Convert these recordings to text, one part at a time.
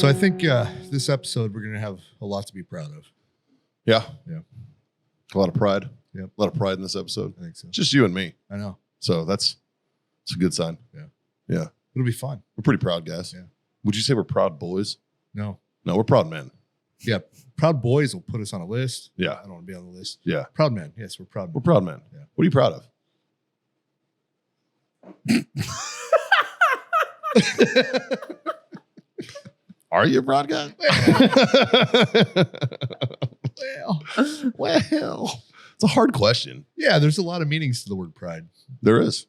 So I think this episode we're going to have a lot to be proud of. Yeah. Yeah. A lot of pride. Yep. A lot of pride in this episode. I think so. Just you and me. I know. So it's a good sign. Yeah. Yeah. It'll be fun. We're pretty proud guys. Yeah. Would you say we're proud boys? No. No, we're proud men. Yeah. Proud boys will put us on a list. Yeah. I don't want to be on the list. Yeah. Proud men. Yes, we're proud men. We're proud men. Yeah. What are you proud of? Are you a proud guy? Well, it's a hard question. Yeah, there's a lot of meanings to the word pride. There is.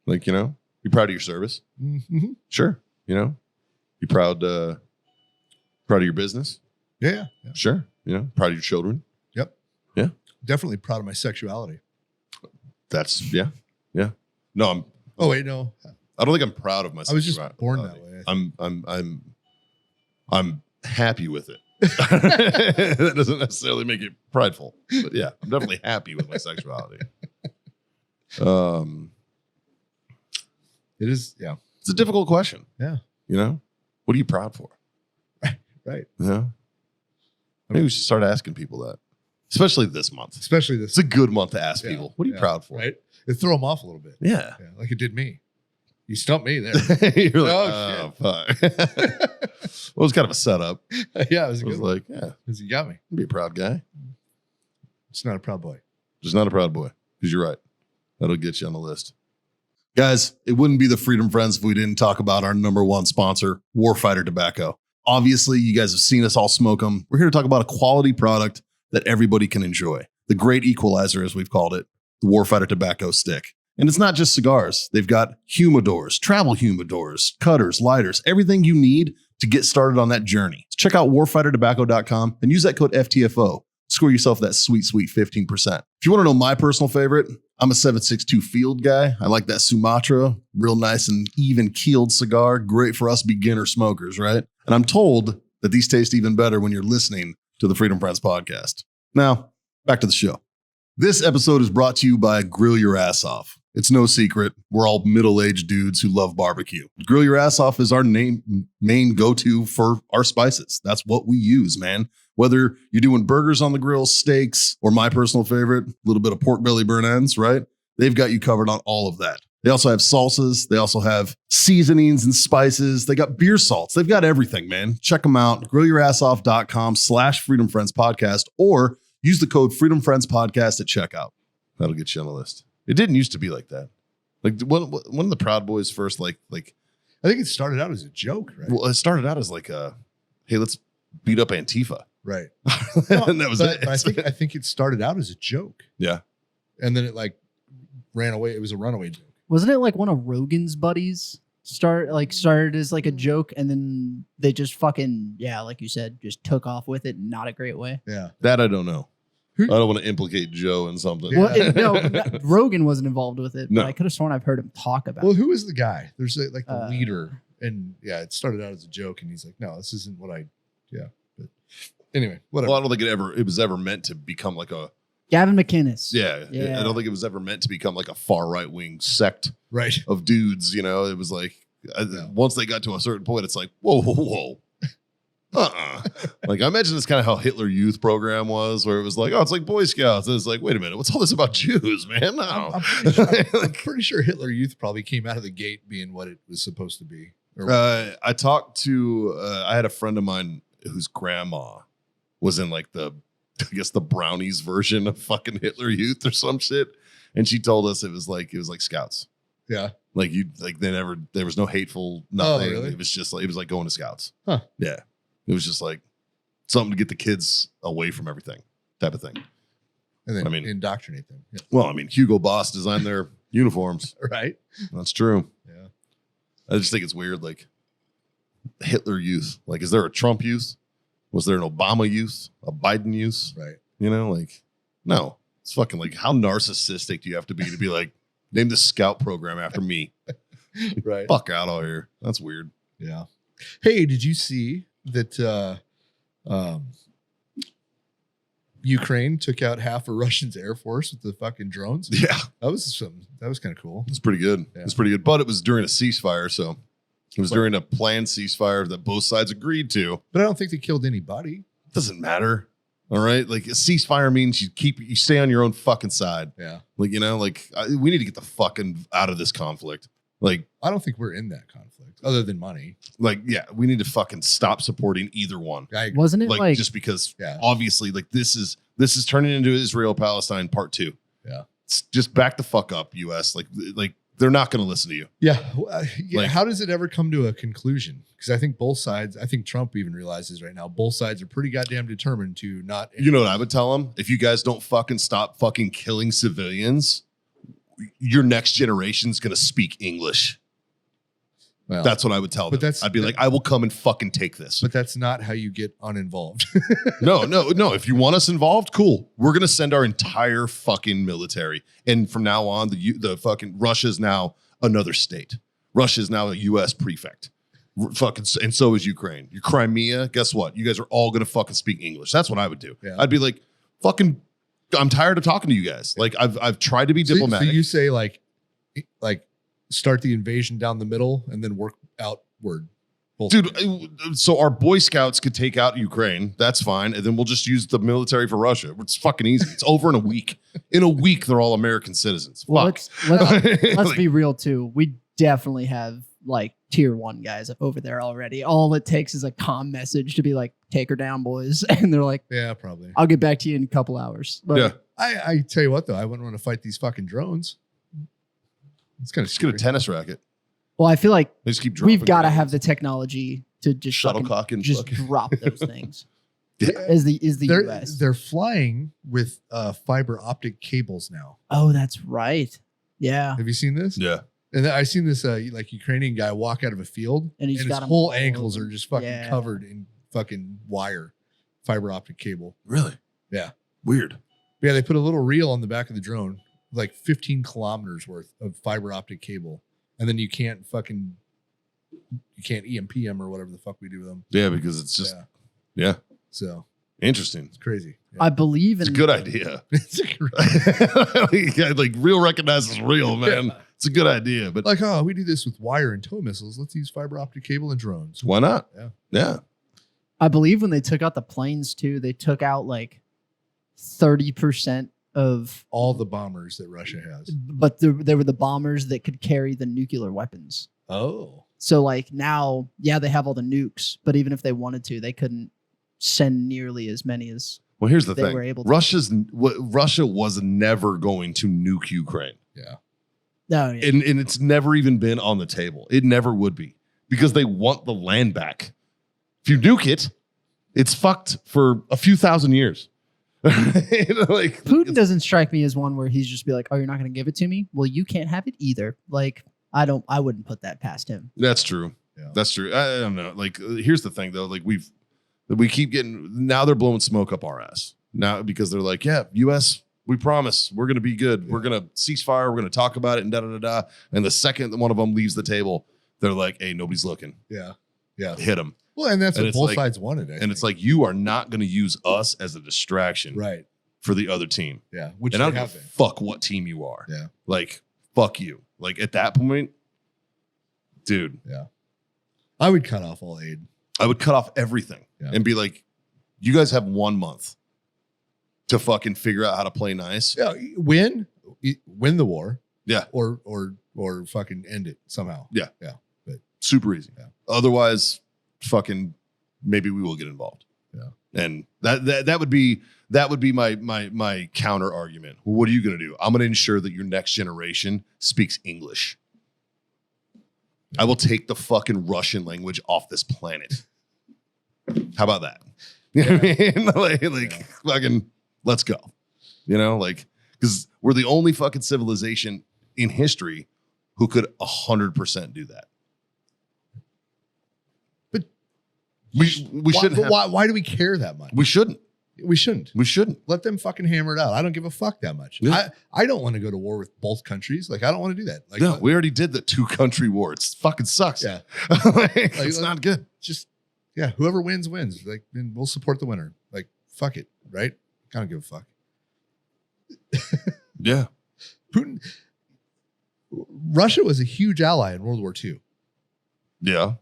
Like, you proud of your service? Mm-hmm. Sure. You proud of your business? Yeah. Sure. Proud of your children? Yep. Yeah. Definitely proud of my sexuality. That's, yeah. No, Oh, wait, no. I don't think I'm proud of my I was just sexuality. born that way. I'm happy with it. That doesn't necessarily make it prideful, but yeah, I'm definitely happy with my sexuality. It is, yeah. It's a difficult question. Yeah. What are you proud for? Right. Yeah. Maybe we should start asking people that, especially this month. Especially this. It's a good month to ask Yeah. people. What are you Yeah. proud for? Right. It threw them off a little bit. Yeah. Yeah. Like it did me. You stumped me there. You're like, Oh, fuck. Well, it was kind of a setup. Yeah, it was a I was good one. like, yeah, Because you got me. be a proud guy. It's not a proud boy. Just not a proud boy. Because you're right. That'll get you on the list. Guys, it wouldn't be the Freedom Friends if we didn't talk about our number one sponsor, Warfighter Tobacco. Obviously, you guys have seen us all smoke them. We're here to talk about a quality product that everybody can enjoy. The great equalizer, as we've called it, the Warfighter Tobacco Stick. And it's not just cigars. They've got humidors, travel humidors, cutters, lighters, everything you need to get started on that journey. Check out warfightertobacco.com and use that code FTFO. Score yourself that sweet, sweet 15%. If you want to know my personal favorite, I'm a 762 Field guy. I like that Sumatra, real nice and even keeled cigar. Great for us beginner smokers, right? And I'm told that these taste even better when you're listening to the Freedom Friends podcast. Now, back to the show. This episode is brought to you by Grill Your Ass Off. It's no secret. We're all middle-aged dudes who love barbecue. Grill Your Ass Off is our main go-to for our spices. That's what we use, man. Whether you're doing burgers on the grill, steaks, or my personal favorite, a little bit of pork belly burn ends, right? They've got you covered on all of that. They also have salsas. They also have seasonings and spices. They got beer salts. They've got everything, man. Check them out. GrillYourAssOff.com/Freedom Friends Podcast, or use the code Freedom Friends Podcast at checkout. That'll get you on the list. It didn't used to be like that. Like one of the Proud Boys first, like I think it started out as a joke, right? Well, it started out as like hey, let's beat up Antifa. Right. And that was it. I think it started out as a joke. Yeah. And then it like ran away. It was a runaway joke. Wasn't it like one of Rogan's buddies started as like a joke, and then they just fucking, yeah, like you said, just took off with it, not a great way. Yeah. That I don't know. I don't want to implicate Joe in something. Yeah. Well, Rogan wasn't involved with it, No. but I could have sworn I've heard him talk about Well, it. who is the guy? There's like the leader. And yeah, it started out as a joke. And he's like, no, this isn't what yeah. But anyway, whatever. Well, I don't think it was ever meant to become like a, Gavin McInnes. yeah. Yeah. I don't think it was ever meant to become like a far right wing sect Right. of dudes. It was like, once they got to a certain point, it's like, whoa. Like, I imagine it's kind of how Hitler Youth Program was, where it was like, oh, it's like Boy Scouts. And it's like, wait a minute, what's all this about Jews, man? No. I'm pretty sure Hitler Youth probably came out of the gate being what it was supposed to be. I talked to, I had a friend of mine whose grandma was in like the brownies version of fucking Hitler Youth or some shit. And she told us it was like Scouts. Yeah. Like there was no hateful, nothing. Oh, really? It was just like, it was like going to Scouts. Huh. Yeah. It was just like something to get the kids away from everything type of thing. And then I mean, indoctrinate them. Yeah. Well, I mean, Hugo Boss designed their uniforms. Right. That's true. Yeah. I just think it's weird. Like Hitler Youth, like, is there a Trump Youth? Was there an Obama Youth? A Biden Youth? Right. Like, no, it's fucking like, how narcissistic do you have to be like, name the scout program after me? Right. Fuck out of here. That's weird. Yeah. Hey, did you see that Ukraine took out half of Russia's air force with the fucking drones? Yeah. That was kind of cool. It's pretty good. Yeah. It's pretty good. But it was during a ceasefire, so It was during a planned ceasefire that both sides agreed to. But I don't think they killed anybody. Doesn't matter. All right. Like a ceasefire means you stay on your own fucking side. Yeah. Like, we need to get the fucking out of this conflict. Like, I don't think we're in that conflict other than money. like, yeah, we need to fucking stop supporting either one. I agree. Wasn't it Like, just because obviously like this is turning into Israel-Palestine part 2. Yeah. Just back the fuck up, US. Like they're not going to listen to you. Yeah. Like- How does it ever come to a conclusion? Because I think both sides, I think Trump even realizes right now, both sides are pretty goddamn determined to not. You know what I would tell them? If you guys don't fucking stop fucking killing civilians, your next generation's going to speak English. Well, That's what I would tell them. But I'd be like, I will come and fucking take this. but that's not how you get uninvolved. No. If you want us involved, cool. We're going to send our entire fucking military. And from now on, the fucking Russia's now another state. Russia's now a U.S. prefect. And so is Ukraine. Your Crimea, guess what? You guys are all going to fucking speak English. That's what I would do. Yeah. I'd be like, fucking, I'm tired of talking to you guys. Like, I've tried to be diplomatic. So you say like start the invasion down the middle and then work outward. Both Dude, ways. so our Boy Scouts could take out Ukraine. That's fine. And then we'll just use the military for Russia. It's fucking easy. It's over in a week. In a week, they're all American citizens. Well, Fuck. let's Like- be real too. We definitely have like tier 1 guys over there already. All it takes is a comm message to be like, take her down, boys. And they're like, Yeah, probably. I'll get back to you in a couple hours. Like, Yeah. I tell you what though, I wouldn't want to fight these fucking drones. It's kind of Just get a tennis racket. Well, I feel like They just keep dropping we've got to grenades. have the technology to just fucking Shuttlecock and just fucking- drop those things. Yeah. Is the they're, US. they're flying with fiber optic cables now. Oh, that's right. Yeah. Have you seen this? Yeah. And then I seen this like Ukrainian guy walk out of a field And he's his got 'em whole all ankles over. are just fucking Yeah. covered in fucking wire, fiber optic cable. Really? Yeah. Weird. Yeah, they put a little reel on the back of the drone, like 15 kilometers worth of fiber optic cable. And then you can't EMP them or whatever the fuck we do with them. Yeah, because it's just, yeah. So Interesting. it's crazy. Yeah. I believe in It's a good idea. It's a great- like real recognizes real, man. It's a good idea, but like, oh, we do this with wire and tow missiles. Let's use fiber optic cable and drones. why not? Yeah. Yeah. I believe when they took out the planes too, they took out like 30% of, All the bombers that Russia has. but there were the bombers that could carry the nuclear weapons. Oh. So like now, yeah, they have all the nukes, but even if they wanted to, they couldn't send nearly as many as. Well, here's the They thing. were able to. Russia was never going to nuke Ukraine. Yeah. No, yeah. And it's never even been on the table. It never would be because they want the land back. If you nuke it, it's fucked for a few thousand years. Like Putin doesn't strike me as one where he's just be like, "Oh, you're not going to give it to me? Well, you can't have it either." Like, I wouldn't put that past him. That's true. Yeah. That's true. I don't know. Like, here's the thing though. Like we keep getting, now they're blowing smoke up our ass now because they're like, yeah, US, we promise we're going to be good. We're going to ceasefire. We're going to talk about it and da da da da. And the second that one of them leaves the table, they're like, hey, nobody's looking. Yeah. Yeah. Hit them. Well, and that's And what it's both like- sides wanted. I And think. it's like, you are not going to use us as a distraction right. for the other team. Yeah. Which And I they don't have give a been. fuck what team you are. Yeah. Like, fuck you. Like at that point, dude, I would cut off all aid. I would cut off everything Yeah. and be like, you guys have 1 month to fucking figure out how to play nice. Yeah. Win the war. Yeah. Or fucking end it somehow. Yeah. Yeah. Super easy. Yeah. Otherwise, fucking maybe we will get involved. Yeah. And that would be my counter argument. Well, what are you going to do? I'm going to ensure that your next generation speaks English. I will take the fucking Russian language off this planet. How about that? You know what I mean? Like fucking let's go. You know, like because we're the only fucking civilization in history who could 100% do that. But we shouldn't have, why do we care that much? we shouldn't. We shouldn't. We shouldn't. Let them fucking hammer it out. I don't give a fuck that much. Yeah. I don't want to go to war with both countries. Like I don't want to do that. Like No, we already did the 2-country war. It fucking sucks. yeah. It's not good. Just yeah, whoever wins wins. Like then we'll support the winner. Like fuck it, right? I don't give a fuck. Yeah. Putin Russia was a huge ally in World War II. Yeah.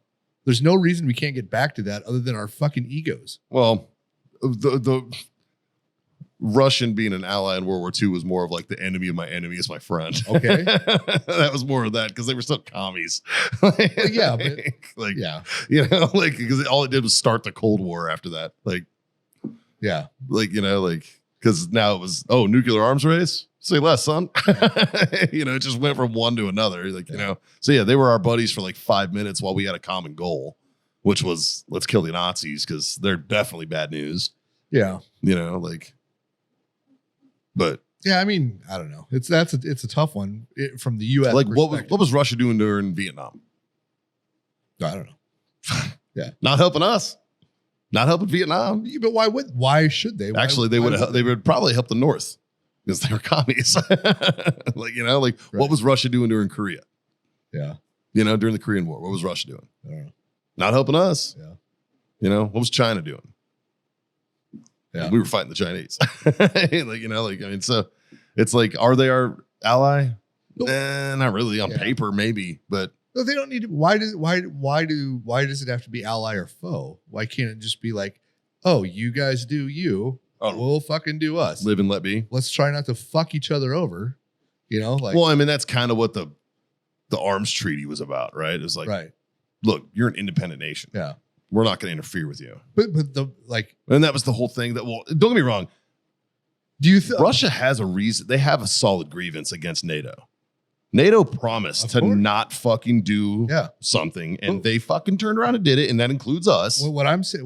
There's no reason we can't get back to that other than our fucking egos. Well, the Russian being an ally in World War II was more of like the enemy of my enemy is my friend. Okay. That was more of that because they were still commies. Yeah, but like, yeah, you know, like, because all it did was start the Cold War after that. Like, yeah. like, you know, like, because now it was, oh, nuclear arms race? Say less, son. You know, it just went from one to another. Like, you know, so yeah, they were our buddies for like 5 minutes while we had a common goal, which was let's kill the Nazis because they're definitely bad news. Yeah. You know, like, but yeah, I mean, I don't know. It's a tough one from the U.S. like what was Russia doing during Vietnam? I don't know. Yeah, not helping us, not helping Vietnam. Yeah, but why should they? Actually, they would probably help the North because they were commies. Like, you know, like what was Russia doing during Korea? Yeah, you know, during the Korean War, what was Russia doing? I don't know. Not helping us. Yeah, you know, what was China doing? Yeah, we were fighting the Chinese. Like, you know, like, I mean, so it's like, are they our ally? Nope. Not really on paper, maybe, but no, they don't need to. Why does it have to be ally or foe? Why can't it just be like, oh, you guys do you, we'll fucking do us. Live and let be. Let's try not to fuck each other over. You know, like, well, I mean, that's kind of what the arms treaty was about, right? It's like, right. Look, you're an independent nation. Yeah. We're not going to interfere with you. But the like, and that was the whole thing that, well, don't get me wrong. Do you Russia has a reason? They have a solid grievance against NATO. NATO promised to not fucking do something, and they fucking turned around and did it, and that includes us. Well, what I'm saying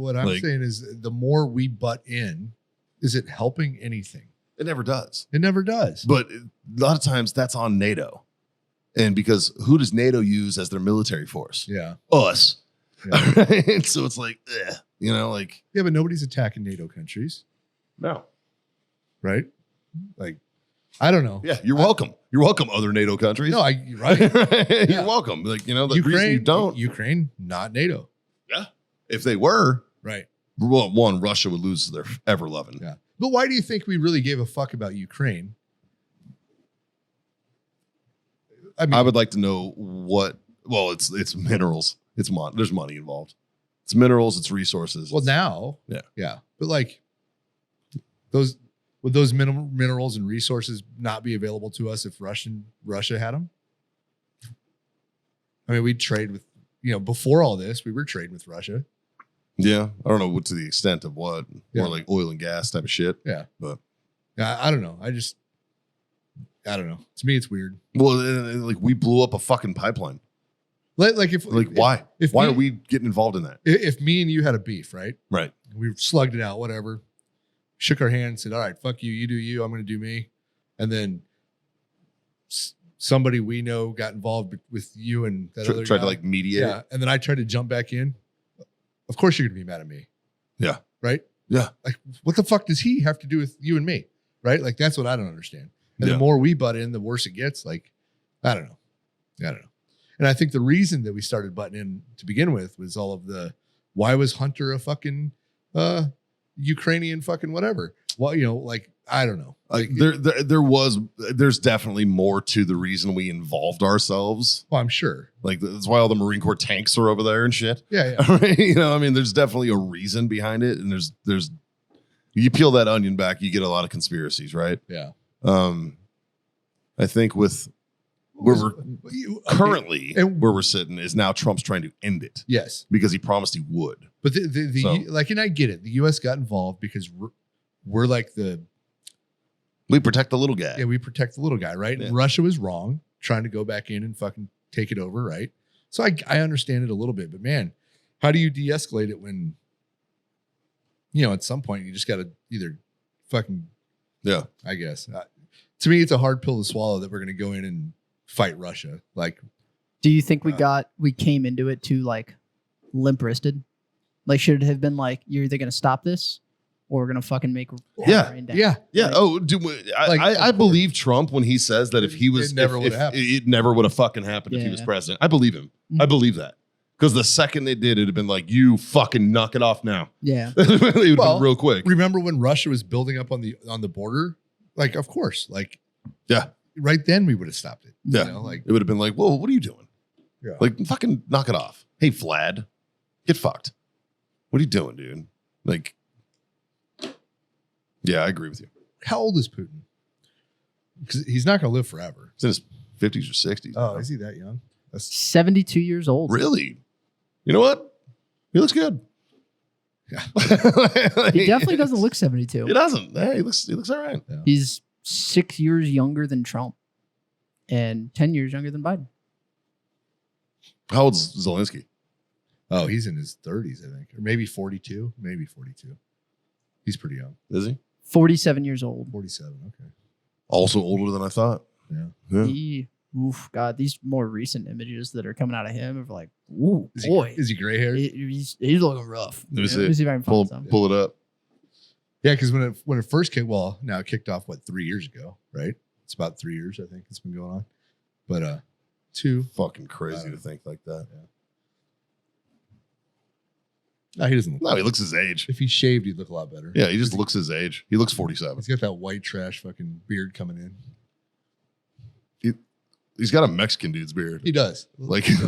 is, the more we butt in, is it helping anything? It never does. It never does. But a lot of times that's on NATO, and because who does NATO use as their military force? Yeah, us. Yeah. Right? So it's like, you know, like, yeah, but nobody's attacking NATO countries. No. Right? Like, I don't know. Yeah, you're welcome. You're welcome, other NATO countries. No, right? You're Yeah. welcome. Like, you know, the reason you don't. Ukraine, not NATO. Yeah. If they were, right. Well, one, Russia would lose their ever loving. Yeah. But why do you think we really gave a fuck about Ukraine? I mean, I would like to know what. Well, it's minerals. There's money involved. It's minerals. It's resources. Well, now, yeah. But like would those minerals and resources not be available to us if Russia had them? I mean, we'd trade with, before all this, we were trading with Russia. Yeah, I don't know what to the extent of what, Yeah. more like oil and gas type of shit. Yeah, but I don't know. I don't know. To me, it's weird. Well, like we blew up a fucking pipeline. Why? Why are we getting involved in that? If me and you had a beef, right? Right. We slugged it out, whatever. Shook our hands, said, "All right, fuck you. You do you. I'm going to do me." And then somebody we know got involved with you and that other tried guy. to like mediate. Yeah, and then I tried to jump back in. Of course, you're going to be mad at me. Yeah. Right. Yeah. Like, what the fuck does he have to do with you and me? Right. Like, that's what I don't understand. And Yeah. the more we butt in, the worse it gets. Like, I don't know. And I think the reason that we started butting in to begin with was all of why was Hunter a fucking Ukrainian fucking whatever? Well, like, I don't know. Like there's definitely more to the reason we involved ourselves. Well, I'm sure. Like that's why all the Marine Corps tanks are over there and shit. Yeah. I mean, there's definitely a reason behind it, and there's you peel that onion back, you get a lot of conspiracies, right? Yeah. I think with where we're currently where we're sitting is now Trump's trying to end it. Yes, because he promised he would. But and I get it. The U.S. got involved because we're like we protect the little guy. Yeah, we protect the little guy, right? Yeah. And Russia was wrong, trying to go back in and fucking take it over, right? So I understand it a little bit, but man, how do you de-escalate it when, at some point you just got to either fucking, I guess. To me, it's a hard pill to swallow that we're going to go in and fight Russia. Like, do you think we came into it too like limp-wristed? Like, should it have been like, you're either going to stop this or we're going to fucking make rain down? Yeah. Like, I believe Trump when he says that if he was, it never would have happened. It never would have fucking happened if he was president. I believe him. Mm-hmm. I believe that. Because the second they did, it'd have been like, you fucking knock it off now. Yeah. It would have been real quick. Remember when Russia was building up on the border? Like, of course. Like, yeah. Right then we would have stopped it. Yeah. Like, it would have been like, whoa, what are you doing? Yeah. Like, fucking knock it off. Hey, Vlad, get fucked. What are you doing, dude? Like, yeah, I agree with you. How old is Putin? Because he's not going to live forever. He's in his 50s or 60s. Oh, is he that young? That's 72 years old. Really? You know what? He looks good. Yeah. He definitely doesn't look 72. He doesn't. Hey, he looks all right. Yeah. He's 6 years younger than Trump and 10 years younger than Biden. How old's Zelensky? Oh, he's in his 30s, I think, or maybe 42. Maybe 42. He's pretty young. Is he? 47 years old. 47. Okay. Also older than I thought. Yeah. Oof, God, these more recent images that are coming out of him are like, ooh, Is boy. he gray haired? He's looking rough. Let me see. Let me see if I can find some. Pull it up. Yeah, because when it first came, well, now it kicked off 3 years ago, right? It's about 3 years, I think it's been going on. But 2. Fucking crazy to think like that. Yeah. No, he doesn't look. No, he looks his age. If he shaved, he'd look a lot better. Yeah, he just looks his age. He looks 47. He's got that white trash fucking beard coming in. He's got a Mexican dude's beard. He does. Like with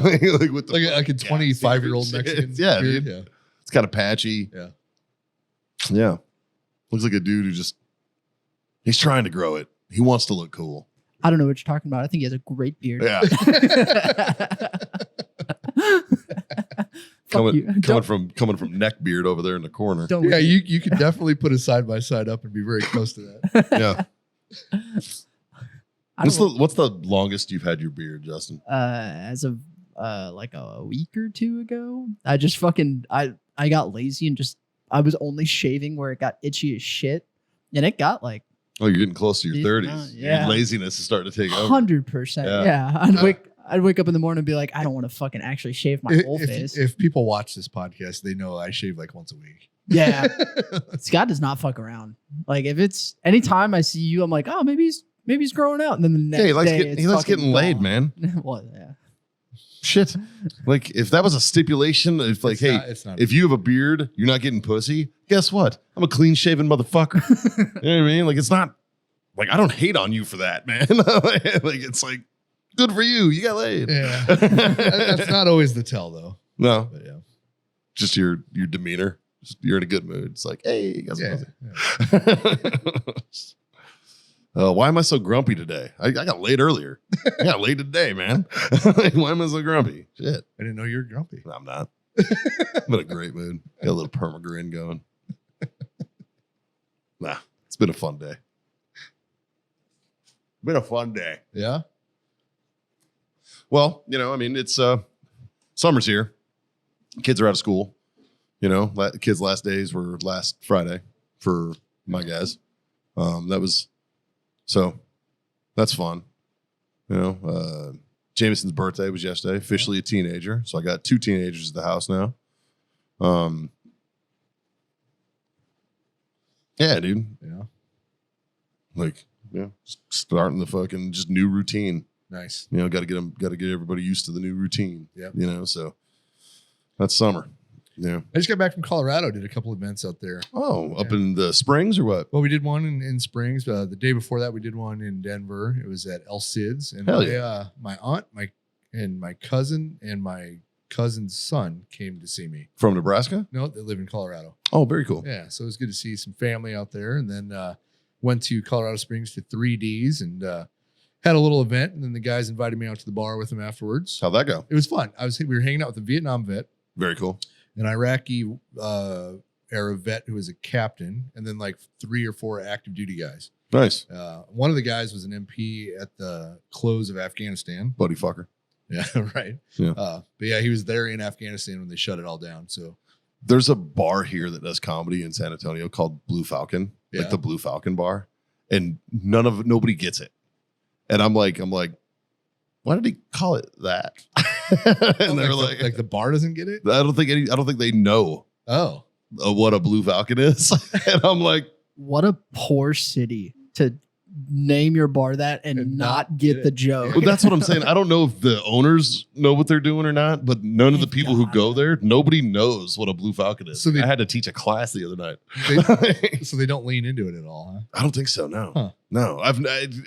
the Like a 25-year-old Mexican. Yeah, beard. dude. Yeah. It's kind of patchy. Yeah. Yeah. Looks like a dude who he's trying to grow it. He wants to look cool. I don't know what you're talking about. I think he has a great beard. Yeah. Fuck you. coming from neck beard over there in the corner. Don't Yeah, you could definitely put a side by side up and be very close to that. Yeah. What's the longest you've had your beard, Justin? As of like a week or two ago, I just fucking I got lazy and I was only shaving where it got itchy as shit, and it got like Oh, you're getting close to your 30s. Yeah. Your laziness is starting to take over. 100%. Yeah, I'd wake up in the morning and be like, I don't want to fucking actually shave my whole face. If people watch this podcast, they know I shave like once a week. Yeah, Scott does not fuck around. Like if it's anytime I see you, I'm like, oh, maybe he's growing out, and then the next He likes, day, he likes getting laid, man. Well, yeah. Shit. Like if that was a stipulation, if like, It's not. if you have a beard, you're not getting pussy. Guess what? I'm a clean shaven motherfucker. You know what I mean? Like it's not like I don't hate on you for that, man. Like it's like good for you. You got laid. Yeah. That's not always the tell though. No, But yeah. just your demeanor. Just, you're in a good mood. It's like, hey, you got some Yeah. pussy. Why am I so grumpy today? I got laid earlier. I got laid today, man. Like, why am I so grumpy? Shit. I didn't know you were grumpy. I'm not. I'm in a great mood. Got a little permagrin going. Nah, it's been a fun day. Been a fun day. Yeah. Well, I mean, it's summer's here. Kids are out of school. Kids' last days were last Friday for my guys. So that's fun. Jameson's birthday was yesterday, officially a teenager. So I got 2 teenagers at the house now. Yeah, dude. Yeah. Like, starting the fucking just new routine. Nice. Got to get everybody used to the new routine. Yeah. So that's summer. Yeah. I just got back from Colorado. Did a couple events out there. Oh, up in the Springs or what? Well, we did one in Springs. The day before that, we did one in Denver. It was at El Cid's, and my aunt, my cousin, and my cousin's son came to see me. From Nebraska? No, they live in Colorado. Oh, very cool. Yeah, so it was good to see some family out there, and then went to Colorado Springs to 3Ds and had a little event, and then the guys invited me out to the bar with them afterwards. How'd that go? It was fun. We were hanging out with a Vietnam vet, Very cool. an Iraqi era vet who was a captain, and then like 3 or 4 active duty guys. Nice. One of the guys was an MP at the close of Afghanistan. Buddy fucker. Yeah, right. Yeah. But yeah, he was there in Afghanistan when they shut it all down. So There's a bar here that does comedy in San Antonio called Blue Falcon, Yeah. like the Blue Falcon bar, and nobody gets it. And I'm like, why did he call it that? And they're like the bar doesn't get it. I don't think they know Oh, what a Blue Falcon is. And I'm like, What a poor city to name your bar that and not get the joke. well, that's what I'm saying. I don't know if the owners know what they're doing or not, but none of the people who go there, nobody knows what a Blue Falcon is. So I had to teach a class the other night. so they don't lean into it at all, huh? I don't think so. No, Huh. no.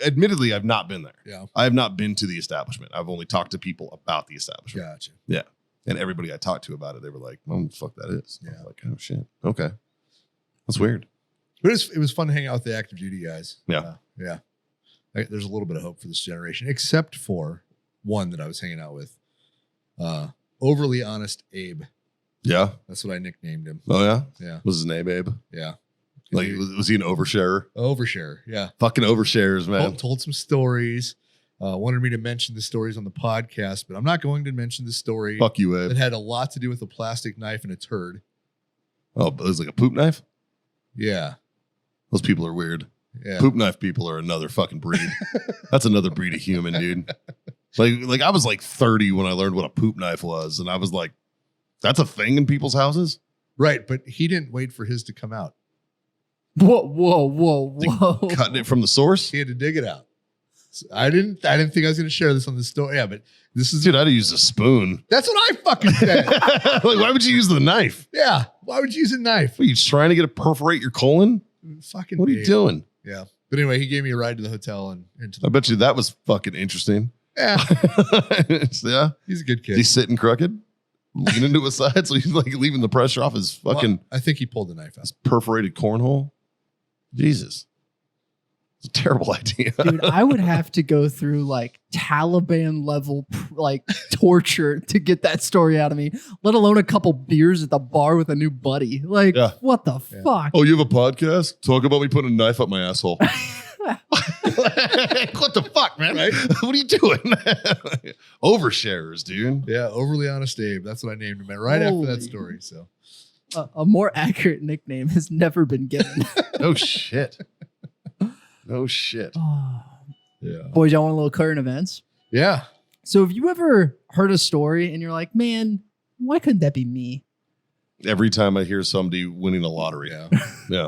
Admittedly, I've not been there. Yeah, I have not been to the establishment. I've only talked to people about the establishment. gotcha. Yeah. And everybody I talked to about it, they were like, "Oh, fuck, that is." I Yeah. was like, "Oh shit, okay, that's weird." But it was fun to hang out with the active duty guys. Yeah. Yeah. There's a little bit of hope for this generation, except for one that I was hanging out with. Overly honest Abe. Yeah. That's what I nicknamed him. Oh yeah. Yeah. Was his name Abe? Yeah. Like, was he an oversharer? Overshare. Yeah. Fucking overshares, man. Told some stories. Wanted me to mention the stories on the podcast, but I'm not going to mention the story Fuck you, Abe. that had a lot to do with a plastic knife and a turd. Oh, it was like a poop knife? Yeah. Those people are weird. Yeah. Poop knife people are another fucking breed. That's another breed of human, dude. Like I was like 30 when I learned what a poop knife was, and I was like, that's a thing in people's houses? Right, but he didn't wait for his to come out. Whoa. Cutting it from the source? He had to dig it out. So I didn't think I was going to share this on the story. Yeah, but this is Dude, I'd have used a spoon. that's what I fucking said. Like, why would you use the knife? Yeah. Why would you use a knife? What, are you just trying to get it perforate your colon? Fucking What are you Abe. doing? Yeah. But anyway, he gave me a ride to the hotel and into the I bet you that was fucking interesting. Yeah. Yeah. He's a good Is kid. he sitting crooked? Leaning to his side so he's like leaving the pressure off his fucking Well, I think he pulled the knife out. his perforated cornhole. Jesus. It's a terrible idea. Dude, I would have to go through like Taliban level like torture to get that story out of me, let alone a couple beers at the bar with a new buddy. Like, Yeah. what the Yeah. fuck? Oh, you have a podcast? Talk about me putting a knife up my asshole. What the fuck, man? Right? What are you doing? Oversharers, dude. Yeah, overly honest Abe. That's what I named him right after that Holy- story. So A more accurate nickname has never been given. No shit. No shit. yeah. Boys, y'all want a little current events? Yeah. So have you ever heard a story and you're like, man, why couldn't that be me? Every time I hear somebody winning a lottery. Yeah. Yeah.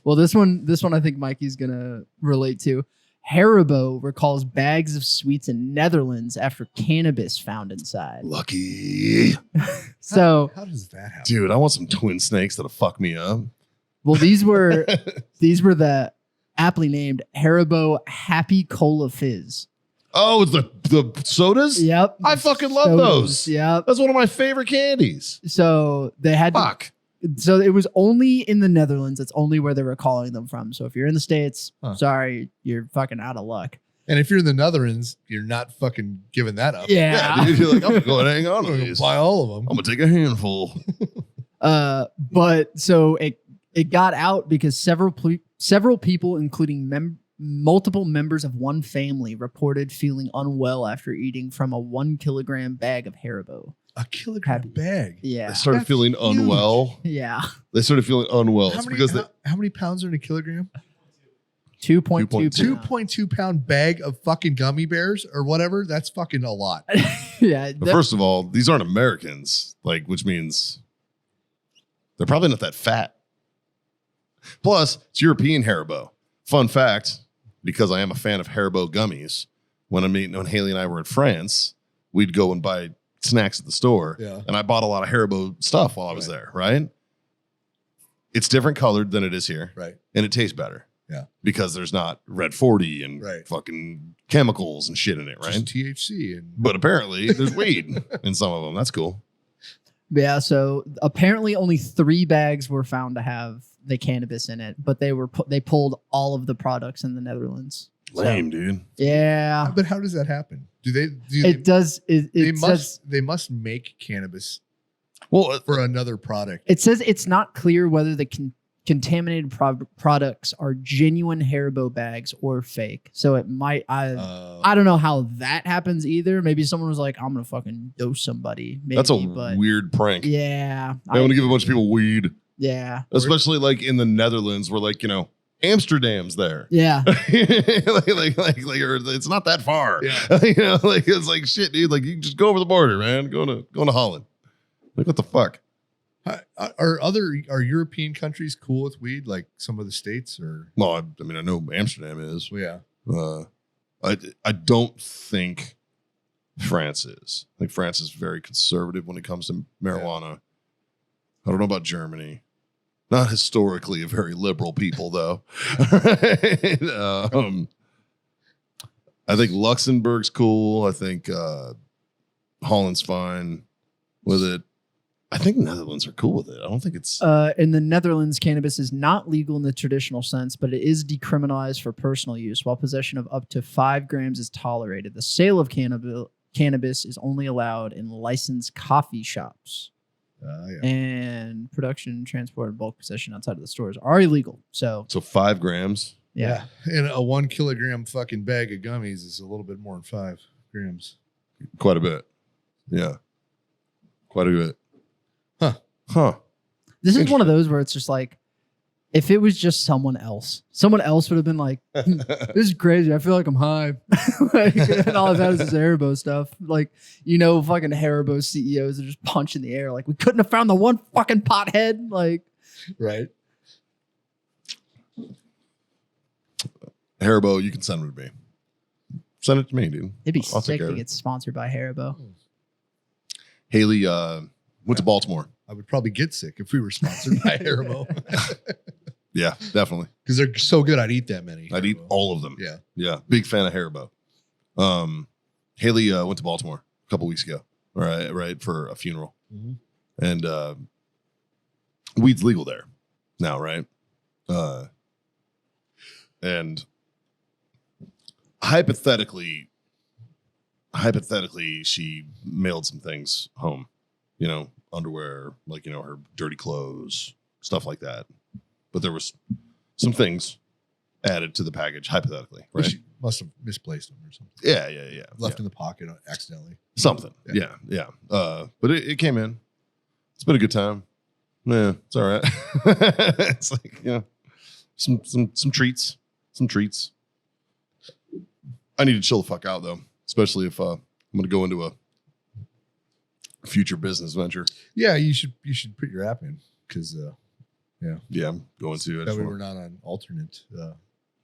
Well, this one I think Mikey's gonna relate to. Haribo recalls bags of sweets in Netherlands after cannabis found inside. Lucky. So, How does that happen? Dude, I want some twin snakes that'll fuck me up. well, these were the aptly named Haribo Happy Cola Fizz. Oh, it's the sodas? Yep. I fucking love Sodas, those. Yep. That's one of my favorite candies. So they had Fuck. so it was only in the Netherlands. It's only where they were calling them from. So if you're in the States, Huh. sorry, you're fucking out of luck. And if you're in the Netherlands, you're not fucking giving that up. Yeah. Dude, you're like, I'm going to hang on I'm to gonna these. buy all of them. I'm going to take a handful. But so it got out because several people, including multiple members of one family, reported feeling unwell after eating from a 1 kilogram bag of Haribo. A kilogram Happy. bag. Yeah. They started That's feeling huge. unwell. Yeah. They started feeling unwell. How It's many, because how many pounds are in a kilogram? 2.2 2.2. 2.2 pound bag of fucking gummy bears or whatever. That's fucking a lot. Yeah. but first of all, these aren't Americans, like, which means they're probably not that fat. Plus, it's European Haribo. Fun fact, because I am a fan of Haribo gummies, when Haley and I were in France, we'd go and buy snacks at the store. Yeah. And I bought a lot of Haribo stuff while I was Right. there, right? It's different colored than it is here. Right. And it tastes better. Yeah. Because there's not red 40 and Right. fucking chemicals and shit in it, right? Just THC and But apparently there's weed in some of them. That's cool. Yeah, so apparently only 3 bags were found to have the cannabis in it, but they pulled all of the products in the Netherlands. So, Lame, dude. yeah, but how does that happen? it does. They Says, must make cannabis Well, for another product. it says it's not clear whether the contaminated products are genuine Haribo bags or fake. So it might. I don't know how that happens either. Maybe someone was like, "I'm gonna fucking dose somebody." Maybe, that's a but weird prank. yeah, I want to give a bunch of people weed, yeah, especially like in the Netherlands where like, Amsterdam's there. yeah. or it's not that far. Yeah. Like it's like shit, dude. Like you can just go over the border, man. Go to Holland. Like what the fuck? Are European countries cool with weed like some of the states or? Well, I mean, I know Amsterdam is. Well, yeah. I don't think France is. I think France is very conservative when it comes to marijuana. I don't know about Germany. Not historically a very liberal people, though. I think Luxembourg's cool. I think Holland's fine. with it. I think the Netherlands are cool with it. I don't think it's In the Netherlands, cannabis is not legal in the traditional sense, but it is decriminalized for personal use, while possession of up to 5 grams is tolerated. The sale of cannabis is only allowed in licensed coffee shops. And production, transport, and bulk possession outside of the stores are illegal. So 5 grams. yeah. And a 1 kilogram fucking bag of gummies is a little bit more than 5 grams. Quite a bit. Yeah. Quite a bit. Huh. This is one of those where it's just like, if it was just someone else would have been like, this is crazy. I feel like I'm high. Like, and all I've had is this Haribo stuff. Like, fucking Haribo CEOs are just punching the air. Like, we couldn't have found the one fucking pothead. Like, right. Haribo, you can send it to me. Send it to me, dude. it'd be I'll take sick care to of it. get sponsored by Haribo. Haley went to Baltimore. I would probably get sick if we were sponsored by Haribo. Yeah, definitely. Because they're so good, I'd eat that many. I'd eat Haribo. all of them. Yeah. Yeah. Big fan of Haribo. Haley went to Baltimore a couple weeks ago. Right, for a funeral. Mhm. And weed's legal there now, right? And hypothetically, she mailed some things home, underwear, like, her dirty clothes, stuff like that. But there was some things added to the package, hypothetically, right? She must have misplaced them or something. Yeah. Left in the pocket accidentally. Something. Yeah. But it came in. It's been a good time. Yeah, it's all right. It's like, some treats. Some treats. I need to chill the fuck out though, especially if I'm going to go into a future business venture. Yeah, you should put your app in because Yeah, I'm going to. that way we're not on alternate.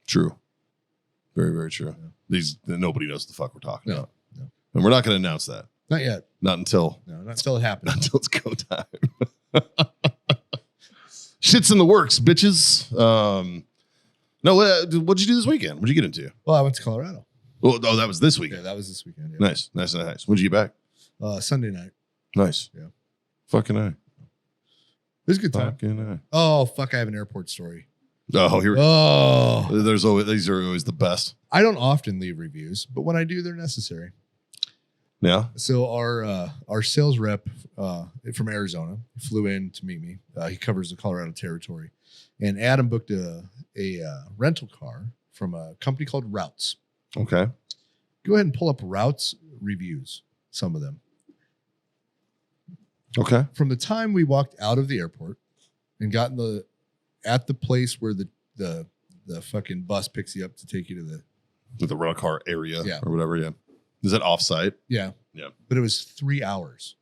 True. Very, very true. Yeah. Nobody knows what the fuck we're talking No, about. no. And we're not going to announce that. Not yet. Not until No, not until it happens. it's go time. Shit's in the works, bitches. No, what'd you do this weekend? What'd you get into? Well, I went to Colorado. Oh, that was this Yeah, weekend. that was this weekend. Yeah. Nice. When'd you get back? Sunday night. Nice. Yeah. Fucking A. It was a good time. Fucking A. Oh, fuck. I have an airport story. Oh, here. Oh, These are always the best. I don't often leave reviews, but when I do, they're necessary. Yeah. So our sales rep from Arizona flew in to meet me. He covers the Colorado territory, and Adam booked a rental car from a company called Routes. Okay. Go ahead and pull up Routes reviews, some of them. Okay. From the time we walked out of the airport and got at the place where the fucking bus picks you up to take you to The rental car area Yeah. or whatever. Yeah. Is that offsite? yeah. But it was 3 hours.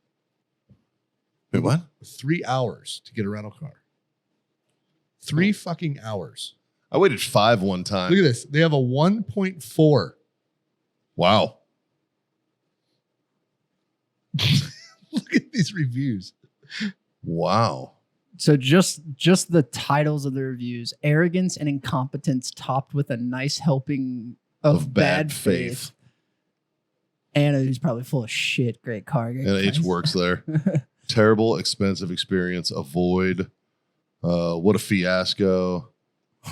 Wait, what? 3 hours to get a rental car. 3 fucking hours. I waited 5 one time. Look at this. They have a 1.4. Wow. Look at these reviews. Wow. So just the titles of the reviews: arrogance and incompetence topped with a nice helping of bad faith. Anna, who's probably full of shit. Great car. Great And H place. works there. Terrible, expensive experience. Avoid. What a fiasco.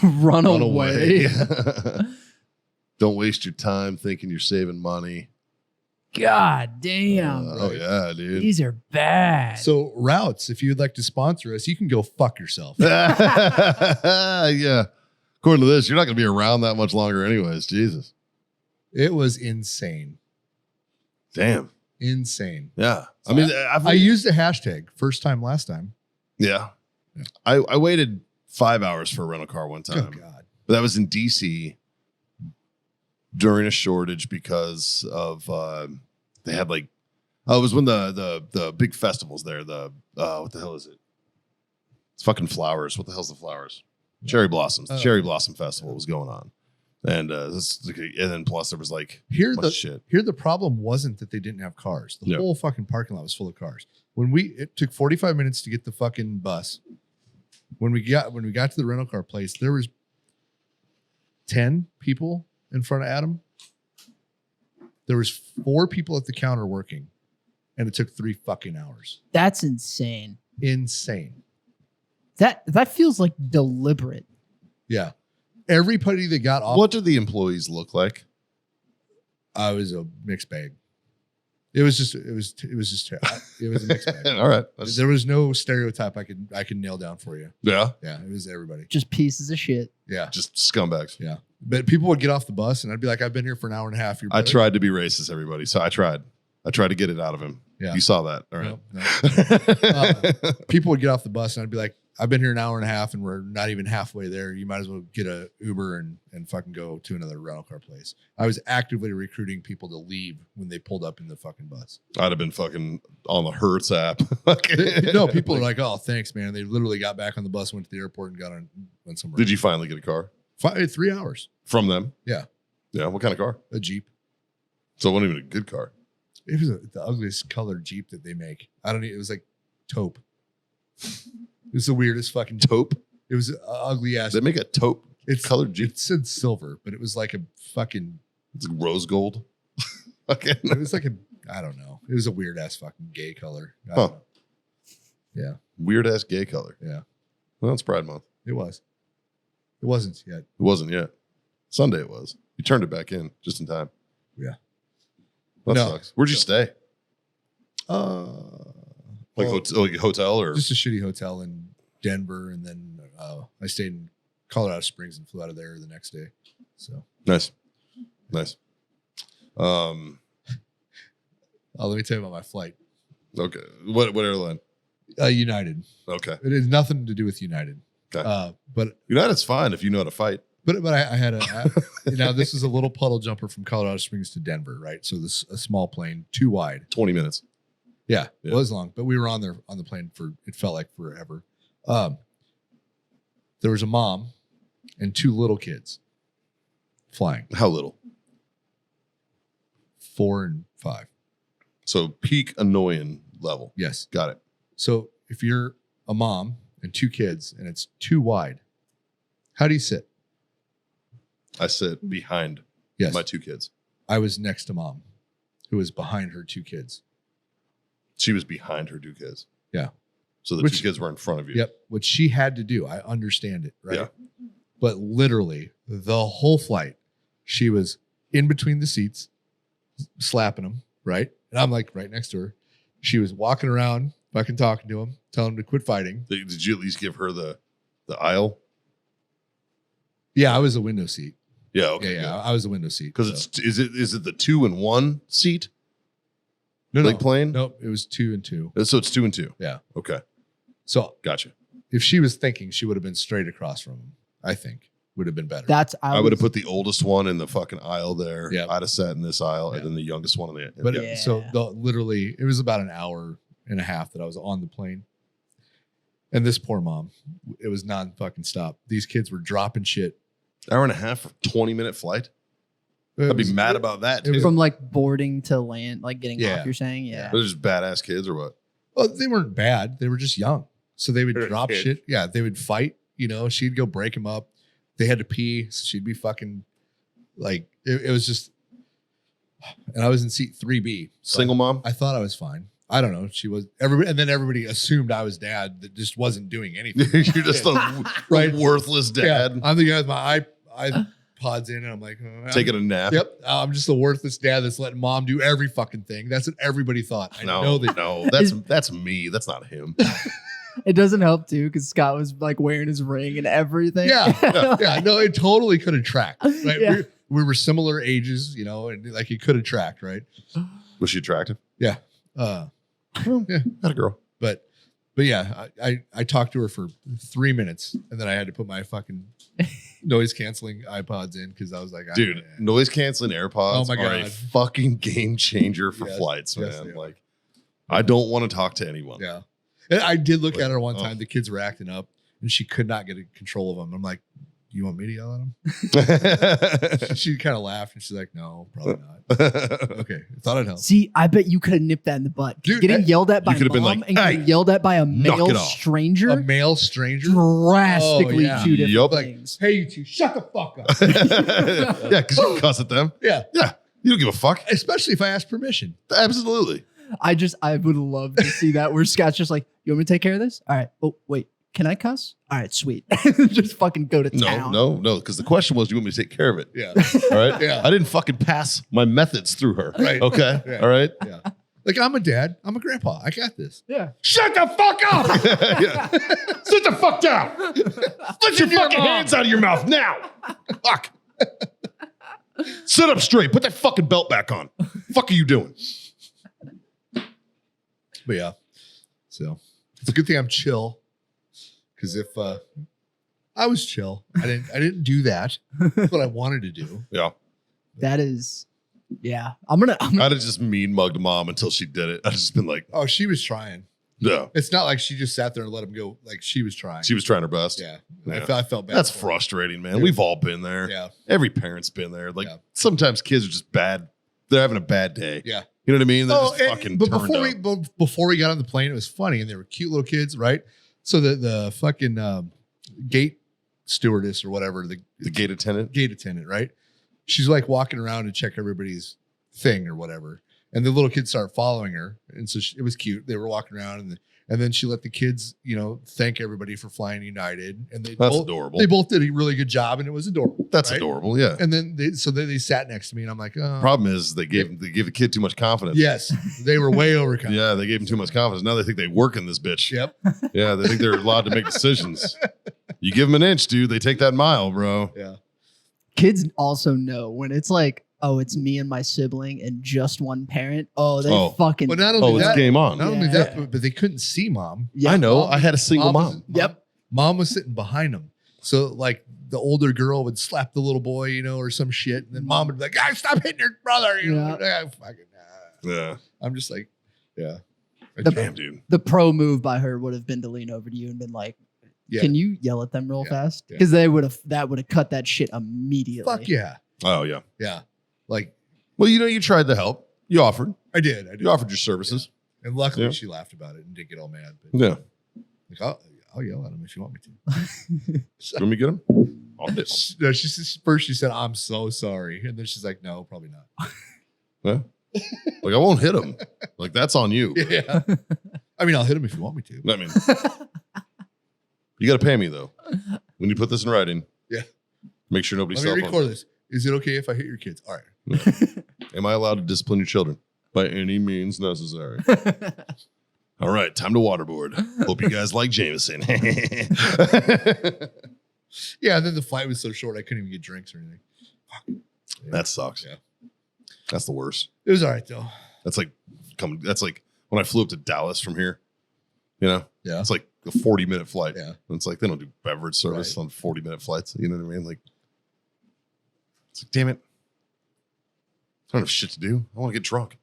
Run away. Don't waste your time thinking you're saving money. God damn. Oh, yeah, dude. These are bad. So Routes, if you'd like to sponsor us, you can go fuck yourself. Yeah. According to this, you're not going to be around that much longer anyways. Jesus. It was insane. Damn. Insane. Yeah. So I mean, I used the hashtag first time, last time. yeah. I waited 5 hours for a rental car one Oh, time. God. But that was in DC during a shortage because of they had like it was when the big festivals there. The what the hell is it? It's fucking flowers. What the hell's the flowers? Cherry blossoms. The Oh. Cherry Blossom Festival was going on. And then plus there was like Here much shit. the problem wasn't that they didn't have cars. The Yeah. whole fucking parking lot was full of cars. It took 45 minutes to get the fucking bus. When we got to the rental car place, there was 10 people in front of Adam. There was 4 people at the counter working. and it took 3 fucking hours. That's insane. Insane. That feels like deliberate. Yeah. Everybody that got off. What do the employees look like? I was a mixed bag. It was just it was a mixed bag. All right. There was no stereotype I could nail down for you. Yeah. Yeah, it was everybody. Just pieces of shit. Yeah. Just scumbags. Yeah. But people would get off the bus and I'd be like, I've been here for an hour and a half. I tried to be racist, everybody. So I tried to get it out of him. Yeah. You saw that. All right. No. People would get off the bus and I'd be like, I've been here an hour and a half and we're not even halfway there. You might as well get a Uber and fucking go to another rental car place. I was actively recruiting people to leave when they pulled up in the fucking bus. I'd have been fucking on the Hertz app. No, people are like, oh, thanks, man. They literally got back on the bus, went to the airport and went somewhere. Did you finally get a car? 3 hours. From them? Yeah. Yeah. What kind of car? A Jeep. So it wasn't even a good car. It was the ugliest colored Jeep that they make. It was like taupe. It was the weirdest fucking Taupe? It was ugly ass. They make a taupe colored Jeep. It said silver, but it was like a fucking. It's like rose gold. Okay. It was like I don't know. It was a weird ass fucking gay color. I Huh. don't know. Yeah. Weird ass gay color. Yeah. Well, it's Pride Month. It was. It wasn't yet. It wasn't yet. Sunday it was. You turned it back in just in time. Yeah. That No. sucks. Where'd you stay? Like hotel or just a shitty hotel in Denver, and then I stayed in Colorado Springs and flew out of there the next day. So nice. let me tell you about my flight. Okay. What airline? United. Okay. It has nothing to do with United. Okay. But United's fine if you know how to fight. I had this is a little puddle jumper from Colorado Springs to Denver, right? So this a small plane, too wide. 20 minutes. Yeah, Yeah. it was long, but we were on the plane for it felt like forever. There was a mom and 2 little kids flying, How little? 4 and 5. So peak annoying level. Yes. Got it. So if you're a mom and 2 kids and it's too wide, how do you sit? I sit behind Yes. my 2 kids. I was next to mom, who was behind her 2 kids. She was behind her 2 kids. Yeah. So the Which- 2 kids were in front of you. Yep. What she had to do, I understand it, right? Yeah. But literally the whole flight, she was in between the seats, slapping them, right? And I'm like right next to her. She was walking around, fucking talking to him, telling him to quit fighting. Did you at least give her the aisle? Yeah, I was a window seat. Yeah. Okay. Yeah, I was a window seat. Because it's is it the 2 and 1 seat? no like plane? Nope, it was 2 and 2. So it's 2 and 2. Yeah. Okay. So Gotcha. if she was thinking, she would have been straight across from him. I think would have been better. I would have put the oldest one in the fucking aisle there. Yeah. I'd have sat in this aisle Yeah. and then the youngest one in the. But Yeah. so literally, it was about an hour and a half that I was on the plane. And this poor mom, it was non-fucking stop. These kids were dropping shit. hour and a half for 20-minute flight. It I'd be was- mad about that it was- too. from like boarding to land, like getting Yeah. off. You're saying, yeah. They're just badass kids or what? Well, they weren't bad. They were just young. So they would They're drop kids. shit. Yeah, they would fight. She'd go break them up. They had to pee. So she'd be fucking like, it was just, and I was in seat 3B. So Single mom? I thought I was fine. I don't know. She was, everybody, and then everybody assumed I was dad that just wasn't doing anything. You're just a Right. worthless dad Yeah, I'm the guy with my iPods in, and I'm like, oh, taking a nap. Yep, I'm just a worthless dad that's letting mom do every fucking thing. That's what everybody thought. I know No, that. no, that's me. That's not him. It doesn't help too because Scott was like wearing his ring and everything. Yeah. No, it totally could have tracked. Right, Yeah. we were similar ages, and like it could have tracked, right? Was she attractive? Yeah. Got a girl. But yeah, I talked to her for 3 minutes, and then I had to put my fucking noise canceling iPods in because I was like, Dude, noise canceling AirPods Oh my are a God. fucking game changer for Yes, flights, yes, man. they are. Like, I don't want to talk to anyone. yeah. And I did look at her one Oh. time. The kids were acting up, and she could not get control of them. I'm like, you want me to yell at them? She kind of laughed, and she's like, no, probably not. Okay, thought I'd help. See, I bet you could have nipped that in the butt. Dude, getting yelled at by you could have been mom like, and getting "Hey, yelled at by a knock male it off." stranger. A male stranger? Drastically Oh, yeah. two different Yup. things. Hey, you two, shut the fuck up. Yeah, because you cuss at them. Yeah, Yeah, you don't give a fuck. especially if I ask permission. Absolutely. I would love to see that where Scott's just like, you want me to take care of this? All right. Oh, wait. Can I cuss? All right, sweet. Just fucking go to town. No. Because the question was, do you want me to take care of it? Yeah. All right. Yeah. I didn't fucking pass my methods through her. Right. Okay. Yeah. All right. Yeah. Like, I'm a dad. I'm a grandpa. I got this. Yeah. Shut the fuck up. Yeah. Sit the fuck down. Let your fucking hands out of your mouth now. Fuck. Sit up straight. Put that fucking belt back on. Fuck are you doing? But yeah. So it's a good thing I'm chill. Because if I was chill, I didn't do that. That's what I wanted to do. Yeah. That is, yeah. I'm gonna I'd have just mean mugged mom until she did it. I'd just been like, Oh, she was trying. yeah. It's not like she just sat there and let him go. Like, she was trying. She was trying her best. Yeah. Yeah. I felt bad. That's for her. frustrating, man. Yeah. We've all been there. Yeah. Every parent's been there. Like Yeah. sometimes kids are just bad. They're having a bad day. Yeah. You know what I mean? They're just and- fucking but turned before we got on the plane, it was funny, and they were cute little kids, right? So the fucking gate stewardess or whatever, the gate attendant. gate attendant, right? She's like walking around to check everybody's thing or whatever, and the little kids start following her, and so it was cute. They were walking around, and then she let the kids, thank everybody for flying United, and That's adorable. They both did a really good job, and it was adorable. That's right? adorable. Yeah. And then they sat next to me, and I'm like, oh, Problem is they gave the kid too much confidence. yes, they were way overcome. Yeah, they gave him too much confidence. Now they think they work in this bitch. Yep. Yeah, they think they're allowed to make decisions. You give them an inch, dude, they take that mile, bro. Yeah. kids also know when it's like, oh, it's me and my sibling and just one parent. Oh, they fucking. But not only Oh, it's that, game on. not only Yeah. that, but they couldn't see mom. Yeah. I know. I had a single mom. Mom was sitting behind them. So like the older girl would slap the little boy, or some shit. And then mom would be like, stop hitting your brother. Yeah. I'm just like, yeah. Damn, dude. The pro move by her would have been to lean over to you and been like, Yeah. can you yell at them real Yeah. fast? Yeah. Because that would have cut that shit immediately. Fuck yeah. Oh, yeah. Yeah. Like Well, you tried to help. You offered. I did. You offered your services. And luckily Yeah. she laughed about it and didn't get all mad. But Yeah. like, I'll yell at him if you want me to. You want me to get him? I'll do it. No, first she said, I'm so sorry. And then she's like, no, probably not. Yeah. Like, I won't hit him. Like, that's on you. Yeah. I mean, I'll hit him if you want me to. I mean, you got to pay me, though. When you put this in writing, Yeah. make sure nobody's Let cell me phone. record this. Is it okay if I hit your kids? All right. Am I allowed to discipline your children? By any means necessary. All right, time to waterboard. Hope you guys like Jameson. Yeah, and then the flight was so short I couldn't even get drinks or anything. Fuck. Yeah. That sucks. Yeah. That's the worst. It was all right though. That's like when I flew up to Dallas from here. Yeah. It's like a 40-minute flight. Yeah. And it's like they don't do beverage service Right. on 40-minute flights. You know what I mean? Like, it's like, damn it. I don't have shit to do. I want to get drunk.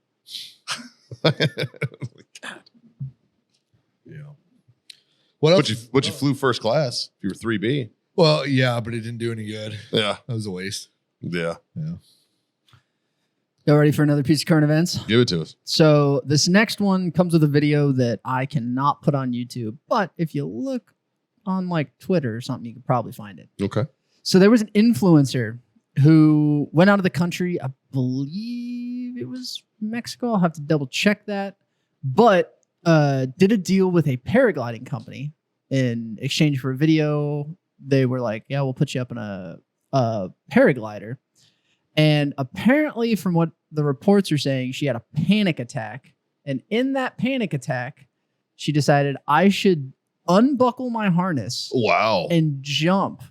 Yeah. What else? But you flew first class. You were 3B. Well, yeah, but it didn't do any good. Yeah. That was a waste. Yeah. Yeah. Y'all ready for another piece of current events? Give it to us. So this next one comes with a video that I cannot put on YouTube, but if you look on like Twitter or something, you could probably find it. Okay. So there was an influencer who went out of the country. I believe it was Mexico. I'll have to double check that. But did a deal with a paragliding company in exchange for a video. They were like, yeah, we'll put you up in a paraglider. And apparently, from what the reports are saying, she had a panic attack. And in that panic attack, she decided I should unbuckle my harness Wow. and jump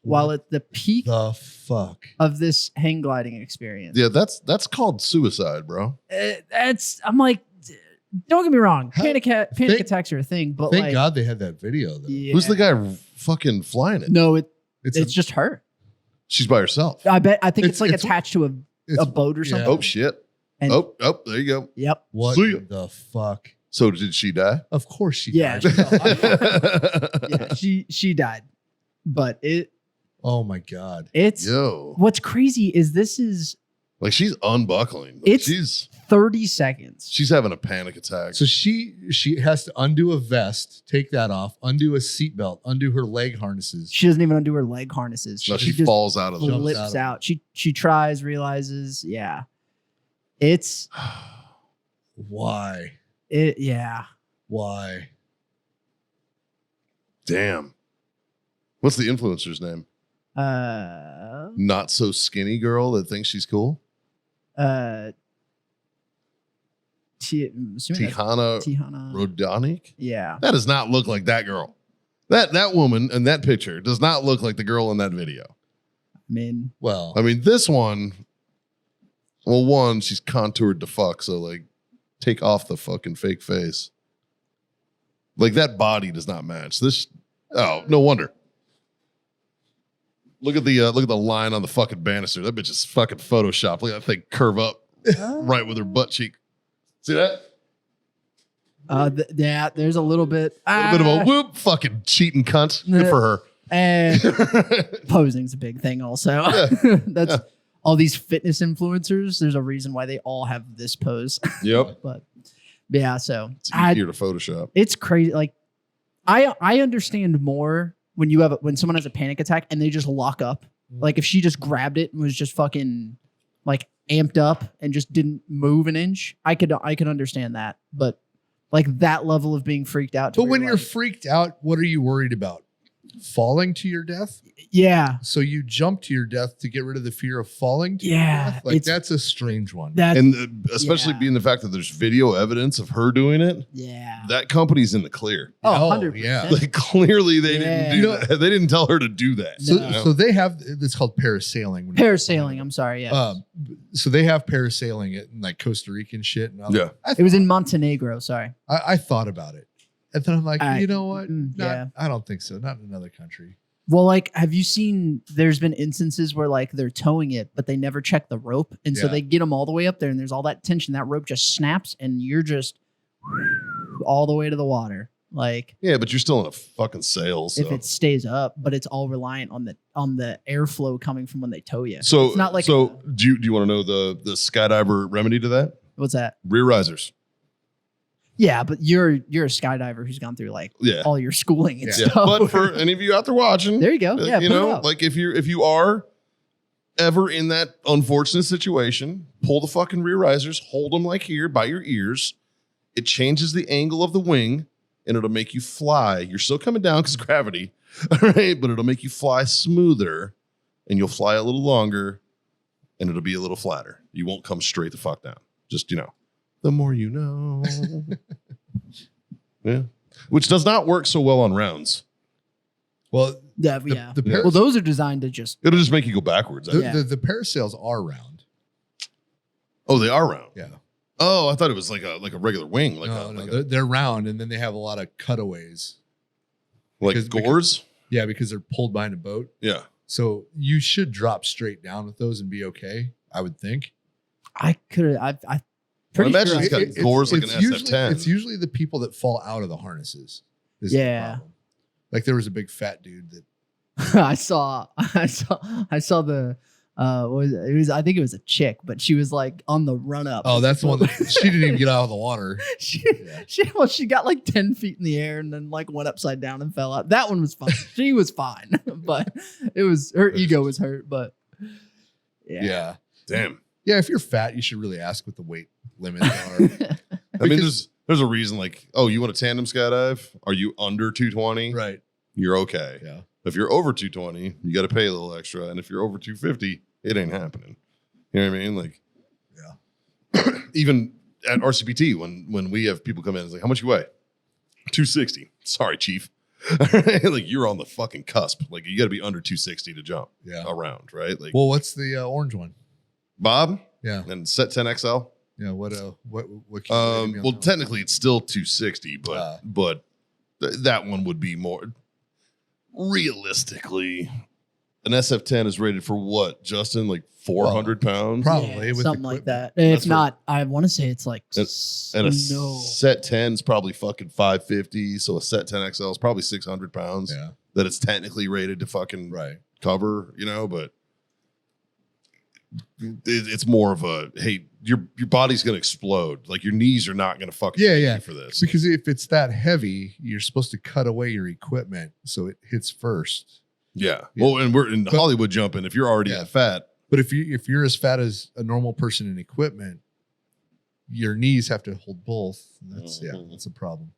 while at the peak The fuck. of this hang gliding experience. Yeah, that's called suicide, bro. I'm like, don't get me wrong, How- panic thank- attacks are a thing, but Thank like, God they had that video though. yeah. Who's the guy fucking flying it? No, It's it's just her. She's by herself. I think it's like it's- attached to a boat or yeah. something. Oh, shit. And- Oh, there you go. Yep. What See ya. the fuck? So did she die? Of course she Yeah, died. Yeah, she died, but Oh my God. it's Yo. what's crazy is this is Like, she's unbuckling. It's- she's 30 seconds. she's having a panic attack. So she has to undo a vest, take that off, undo a seatbelt, undo her leg harnesses. She doesn't even undo her leg harnesses. No, she just falls out of the Jumps flips out of out. She tries, realizes, yeah. It's Why? Yeah. Why? Damn. What's the influencer's name? Not so skinny girl that thinks she's cool. Tihana Rodonic. Yeah. That does not look like that girl. That woman in that picture does not look like the girl in that video. I mean, Well, I mean, this one. Well, one, she's contoured to fuck, so like, take off the fucking fake face. Like that body does not match this. Oh, no wonder. Look at the line on the fucking banister. That bitch is fucking photoshopped. Look at that thing curve up right with her butt cheek. See that? yeah, there's a little bit. A little bit of a whoop, fucking cheating cunt. Good for her. And posing's a big thing also. That's all these fitness influencers. There's a reason why they all have this pose. Yep. But yeah, so It's easier to Photoshop. it's crazy. Like I understand more when someone has a panic attack and they just lock up. Like if she just grabbed it and was just fucking like amped up and just didn't move an inch, I could understand that. But like that level of being freaked out. but when you're freaked out, what are you worried about? Falling to your death? yeah, So you jump to your death to get rid of the fear of falling to Yeah, your death? Like it's- that's a strange one. And especially Yeah. being the fact that there's video evidence of her doing it, yeah. that company's in the clear. Oh, Oh, 100%. yeah. Like clearly they didn't do You know- that. They didn't tell her to do that. So, No. so they have, it's called parasailing. Parasailing. I'm sorry. Yeah. So they have parasailing in like Costa Rican shit. And Yeah. It was in Montenegro. Sorry. I thought about it. And then I'm like, you know what? yeah. I don't think so. Not in another country. Well, like, have you seen? There's been instances where like they're towing it, but they never check the rope, and so Yeah. they get them all the way up there, and there's all that tension. That rope just snaps, and you're just all the way to the water. Like, Yeah, but you're still in a fucking sail. So if it stays up, but it's all reliant on the airflow coming from when they tow you. so it's not like so do you want to know the skydiver remedy to that? what's that? Rear risers. Yeah, but you're a skydiver who's gone through like Yeah. all your schooling and Yeah. Yeah. stuff. But for any of you out there watching, there you go. Yeah, you put it know, up. like if you are ever in that unfortunate situation, pull the fucking rear risers, hold them like here by your ears. It changes the angle of the wing and it'll make you fly. You're still coming down because gravity, all right? But it'll make you fly smoother and you'll fly a little longer and it'll be a little flatter. You won't come straight the fuck down. Just, the more you know. Yeah. Which does not work so well on rounds. Well, yeah, the, yeah. the, Yeah. Well, those are designed to just It'll just make you go backwards. the, Yeah. the parasails are round. Oh, they are round. Yeah. Oh, I thought it was like a regular wing, like they're round, and then they have a lot of cutaways. because- gores. Yeah, because they're pulled behind a boat. Yeah. So you should drop straight down with those and be okay, I would think. I could have. I pretty imagine sure. it's got gores like an usually, SF10. It's usually the people that fall out of the harnesses. is the Yeah. problem. Like there was a big fat dude that I saw the it was I think it was a chick, but she was like on the run up. Oh, that's the one that she didn't even get out of the water. Yeah. she got like 10 feet in the air and then like went upside down and fell out. That one was fine. She was fine, but it was her ego was hurt. But Yeah. Damn. Yeah, if you're fat, you should really ask what the weight limits are. I mean, there's a reason like, oh, you want a tandem skydive? Are you under 220? Right. You're okay. Yeah. If you're over 220, you got to pay a little extra. And if you're over 250, it ain't happening. You know what I mean? Like, Yeah. even at RCPT, when we have people come in, it's like, how much you weigh? 260. Sorry, chief. Like you're on the fucking cusp. Like you got to be under 260 to jump Yeah. around, right? Like Well, what's the orange one? Bob Yeah. and set 10 XL. Yeah. What can you rate me on Well, that? technically it's still 260, but that one would be more realistically. An SF10 is rated for what, Justin? Like 400 pounds? Probably with something like equipment. that. If That's not, I want to say it's like And a no. set 10 is probably fucking 550. So a set 10 XL is probably 600 pounds Yeah. that it's technically rated to fucking Right. cover, but it's more of a, hey, your body's going to explode. Like your knees are not going to fucking Yeah, thank yeah. you for this. Because if it's that heavy, you're supposed to cut away your equipment so it hits first. Yeah. Yeah. Well, and we're in Hollywood jumping. If you're already Yeah. that fat, But if you're as fat as a normal person in equipment, your knees have to hold both. And that's that's a problem.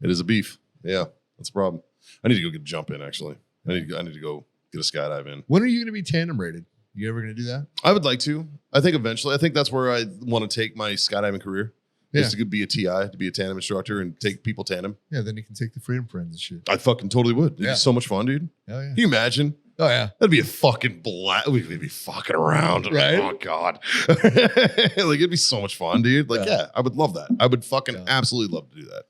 It is a beef. Yeah, that's a problem. I need to go get a jump in. Actually, I need to go get a skydive in. When are you going to be tandem rated? You ever going to do that? I would like to. I think eventually. I think that's where I want to take my skydiving career. Yeah. Is to be a TI, to be a tandem instructor and take people tandem. Yeah, then you can take the Freedom Friends and shit. I fucking totally would. It'd be so much fun, dude. Hell yeah. Can you imagine? Oh yeah. That'd be a fucking blast. We'd be fucking around. Right? Oh God. Like it'd be so much fun, dude. Like, yeah, I would love that. I would fucking absolutely love to do that.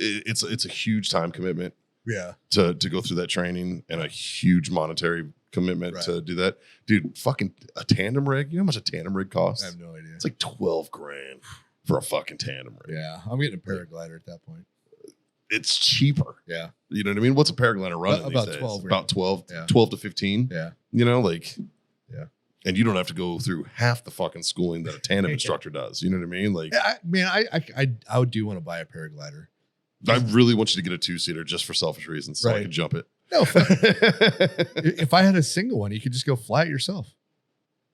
It's a huge time commitment. Yeah. To go through that training and a huge monetary commitment to do that. Dude, fucking a tandem rig. You know how much a tandem rig costs? I have no idea. It's like $12,000 for a fucking tandem rig. Yeah. I'm getting a paraglider at that point. It's cheaper. Yeah. You know what I mean? What's a paraglider running About these days? 12 About 12, yeah. 12 to 15. Yeah. You know, like, yeah. And you don't have to go through half the fucking schooling that a tandem instructor does. You know what I mean? Like, I would do want to buy a paraglider. I really want you to get a 2-seater just for selfish reasons so I can jump it. No, if I had a single one, you could just go fly it yourself.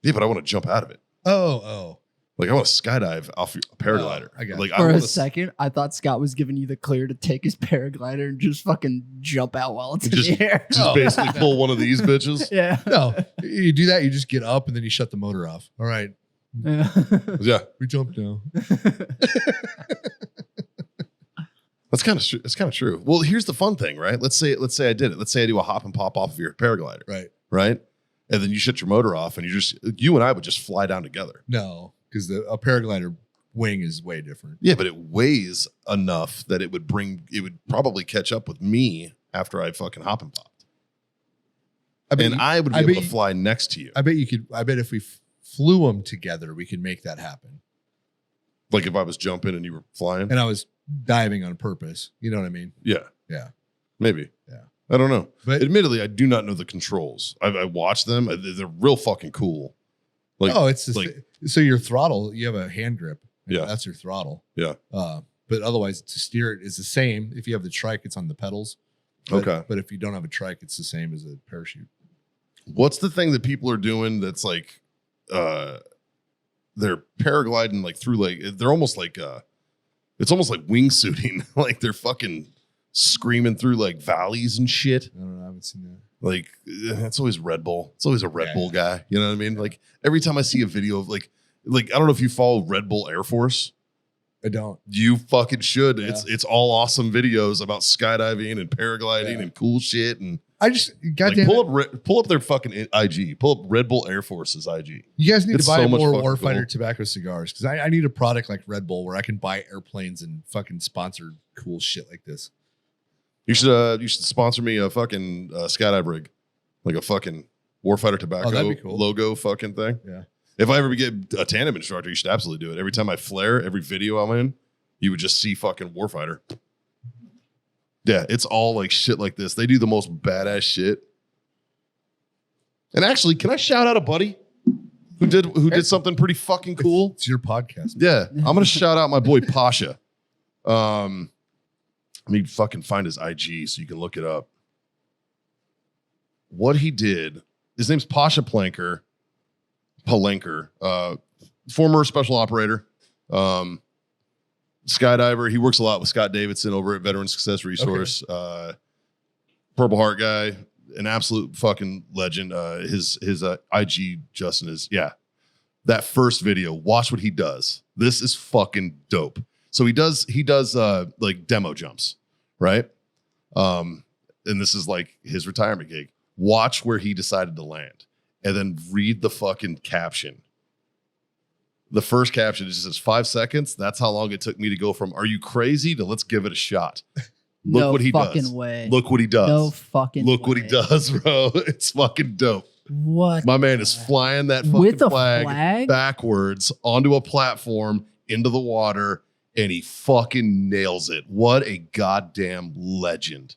Yeah, but I want to jump out of it. Oh. Like I want to skydive off a paraglider. I got like For a second, I thought Scott was giving you the clear to take his paraglider and just fucking jump out while it's in the air. Just basically pull one of these bitches. Yeah. No, you do that. You just get up and then you shut the motor off. All right. Yeah. We jumped now. That's kind of true. Well, here's the fun thing, right? Let's say I did it. Let's say I do a hop and pop off of your paraglider. Right. And then you shut your motor off and you and I would just fly down together. No, because a paraglider wing is way different. Yeah, but it weighs enough that it would probably catch up with me after I fucking hop and popped. I would be able to fly next to you. I bet you could. I bet if we flew them together, we could make that happen. Like if I was jumping and you were flying? And I was diving on purpose. You know what I mean? Yeah. Yeah. Maybe. Yeah. I don't know. But admittedly, I do not know the controls. I watch them. They're real fucking cool. Like, it's so your throttle, you have a hand grip. Yeah. That's your throttle. Yeah. But otherwise to steer it is the same. If you have the trike, it's on the pedals. Okay. But if you don't have a trike, it's the same as a parachute. What's the thing that people are doing that's like they're paragliding like through like they're almost like it's almost like wingsuiting. Like they're fucking screaming through like valleys and shit. I don't know. I haven't seen that. Like it's always Red Bull. It's always a Red Bull guy. You know what I mean? Yeah. Like every time I see a video of like I don't know if you follow Red Bull Air Force. I don't. You fucking should. Yeah. It's all awesome videos about skydiving and paragliding and cool shit. And I just goddamn pull up their fucking IG. Pull up Red Bull Air Force's IG. You guys need to buy so much more fucking Warfighter cool. tobacco cigars because I need a product like Red Bull where I can buy airplanes and fucking sponsor cool shit like this. You should sponsor me a fucking skydive rig, like a fucking Warfighter tobacco that'd be cool. logo fucking thing. Yeah. If I ever get a tandem instructor, you should absolutely do it. Every time I flare, every video I'm in, you would just see fucking Warfighter. Yeah, it's all like shit like this. They do the most badass shit. And actually, can I shout out a buddy who did something pretty fucking cool? It's your podcast. Yeah, I'm gonna shout out my boy Pasha. Let me fucking find his IG so you can look it up. What he did, his name's Pasha Palenker, former special operator, skydiver. He works a lot with Scott Davidson over at Veteran Success Resource. Okay. Purple Heart guy, an absolute fucking legend. His IG, Justin, is that first video. Watch what he does. This is fucking dope. So he does like demo jumps, right? And this is like his retirement gig. Watch where he decided to land and then read the fucking caption. The first caption just says 5 seconds. That's how long it took me to go from "Are you crazy?" to "Let's give it a shot." Look what he does. Way. Look what he does. No fucking Look way. what he does, bro. It's fucking dope. What? My man is flying that fucking With a flag backwards onto a platform into the water, and he fucking nails it. What a goddamn legend.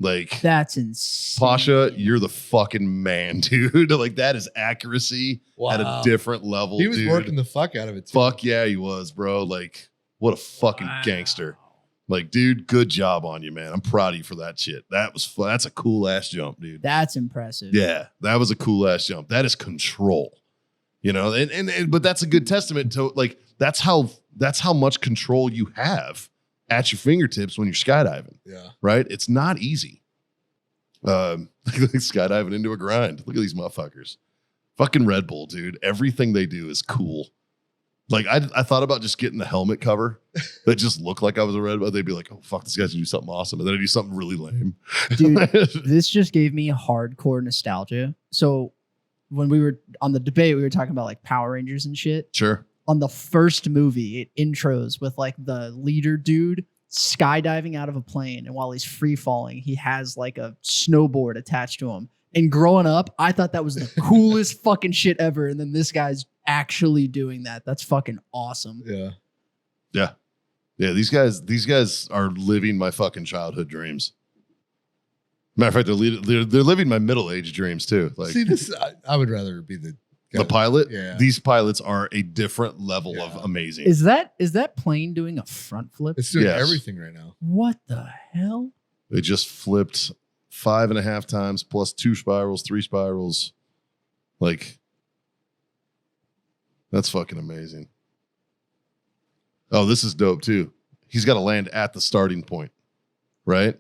Like, that's insane. Pasha, you're the fucking man, dude. Like, that is accuracy at a different level. He was dude. working the fuck out of it too. Fuck yeah, he was, bro. Like, what a fucking gangster. Like, dude, good job on you, man. I'm proud of you for that shit. That's a cool ass jump, dude. That's impressive. Yeah, that was a cool ass jump. That is control. You know, and but that's a good testament to like that's how much control you have at your fingertips when you're skydiving. Yeah. Right? It's not easy. Skydiving into a grind. Look at these motherfuckers. Fucking Red Bull, dude. Everything they do is cool. Like I thought about just getting the helmet cover that just looked like I was a Red Bull. They'd be like, oh fuck, this guy's gonna do something awesome. And then I do something really lame. Dude, this just gave me hardcore nostalgia. So when we were on the debate, we were talking about like Power Rangers and shit. Sure. On the first movie, it intros with like the leader dude skydiving out of a plane. And while he's free falling, he has like a snowboard attached to him. And growing up, I thought that was the coolest fucking shit ever. And then this guy's actually doing that. That's fucking awesome. Yeah. Yeah. Yeah. These guys are living my fucking childhood dreams. Matter of fact, they're living my middle-aged dreams too. Like, see, this I would rather be the pilot. Yeah. These pilots are a different level of amazing. Is that plane doing a front flip? It's doing Yes. everything right now. What the hell? They just flipped 5.5 times plus 2 spirals, 3 spirals. Like, that's fucking amazing. Oh, this is dope too. He's got to land at the starting point, right?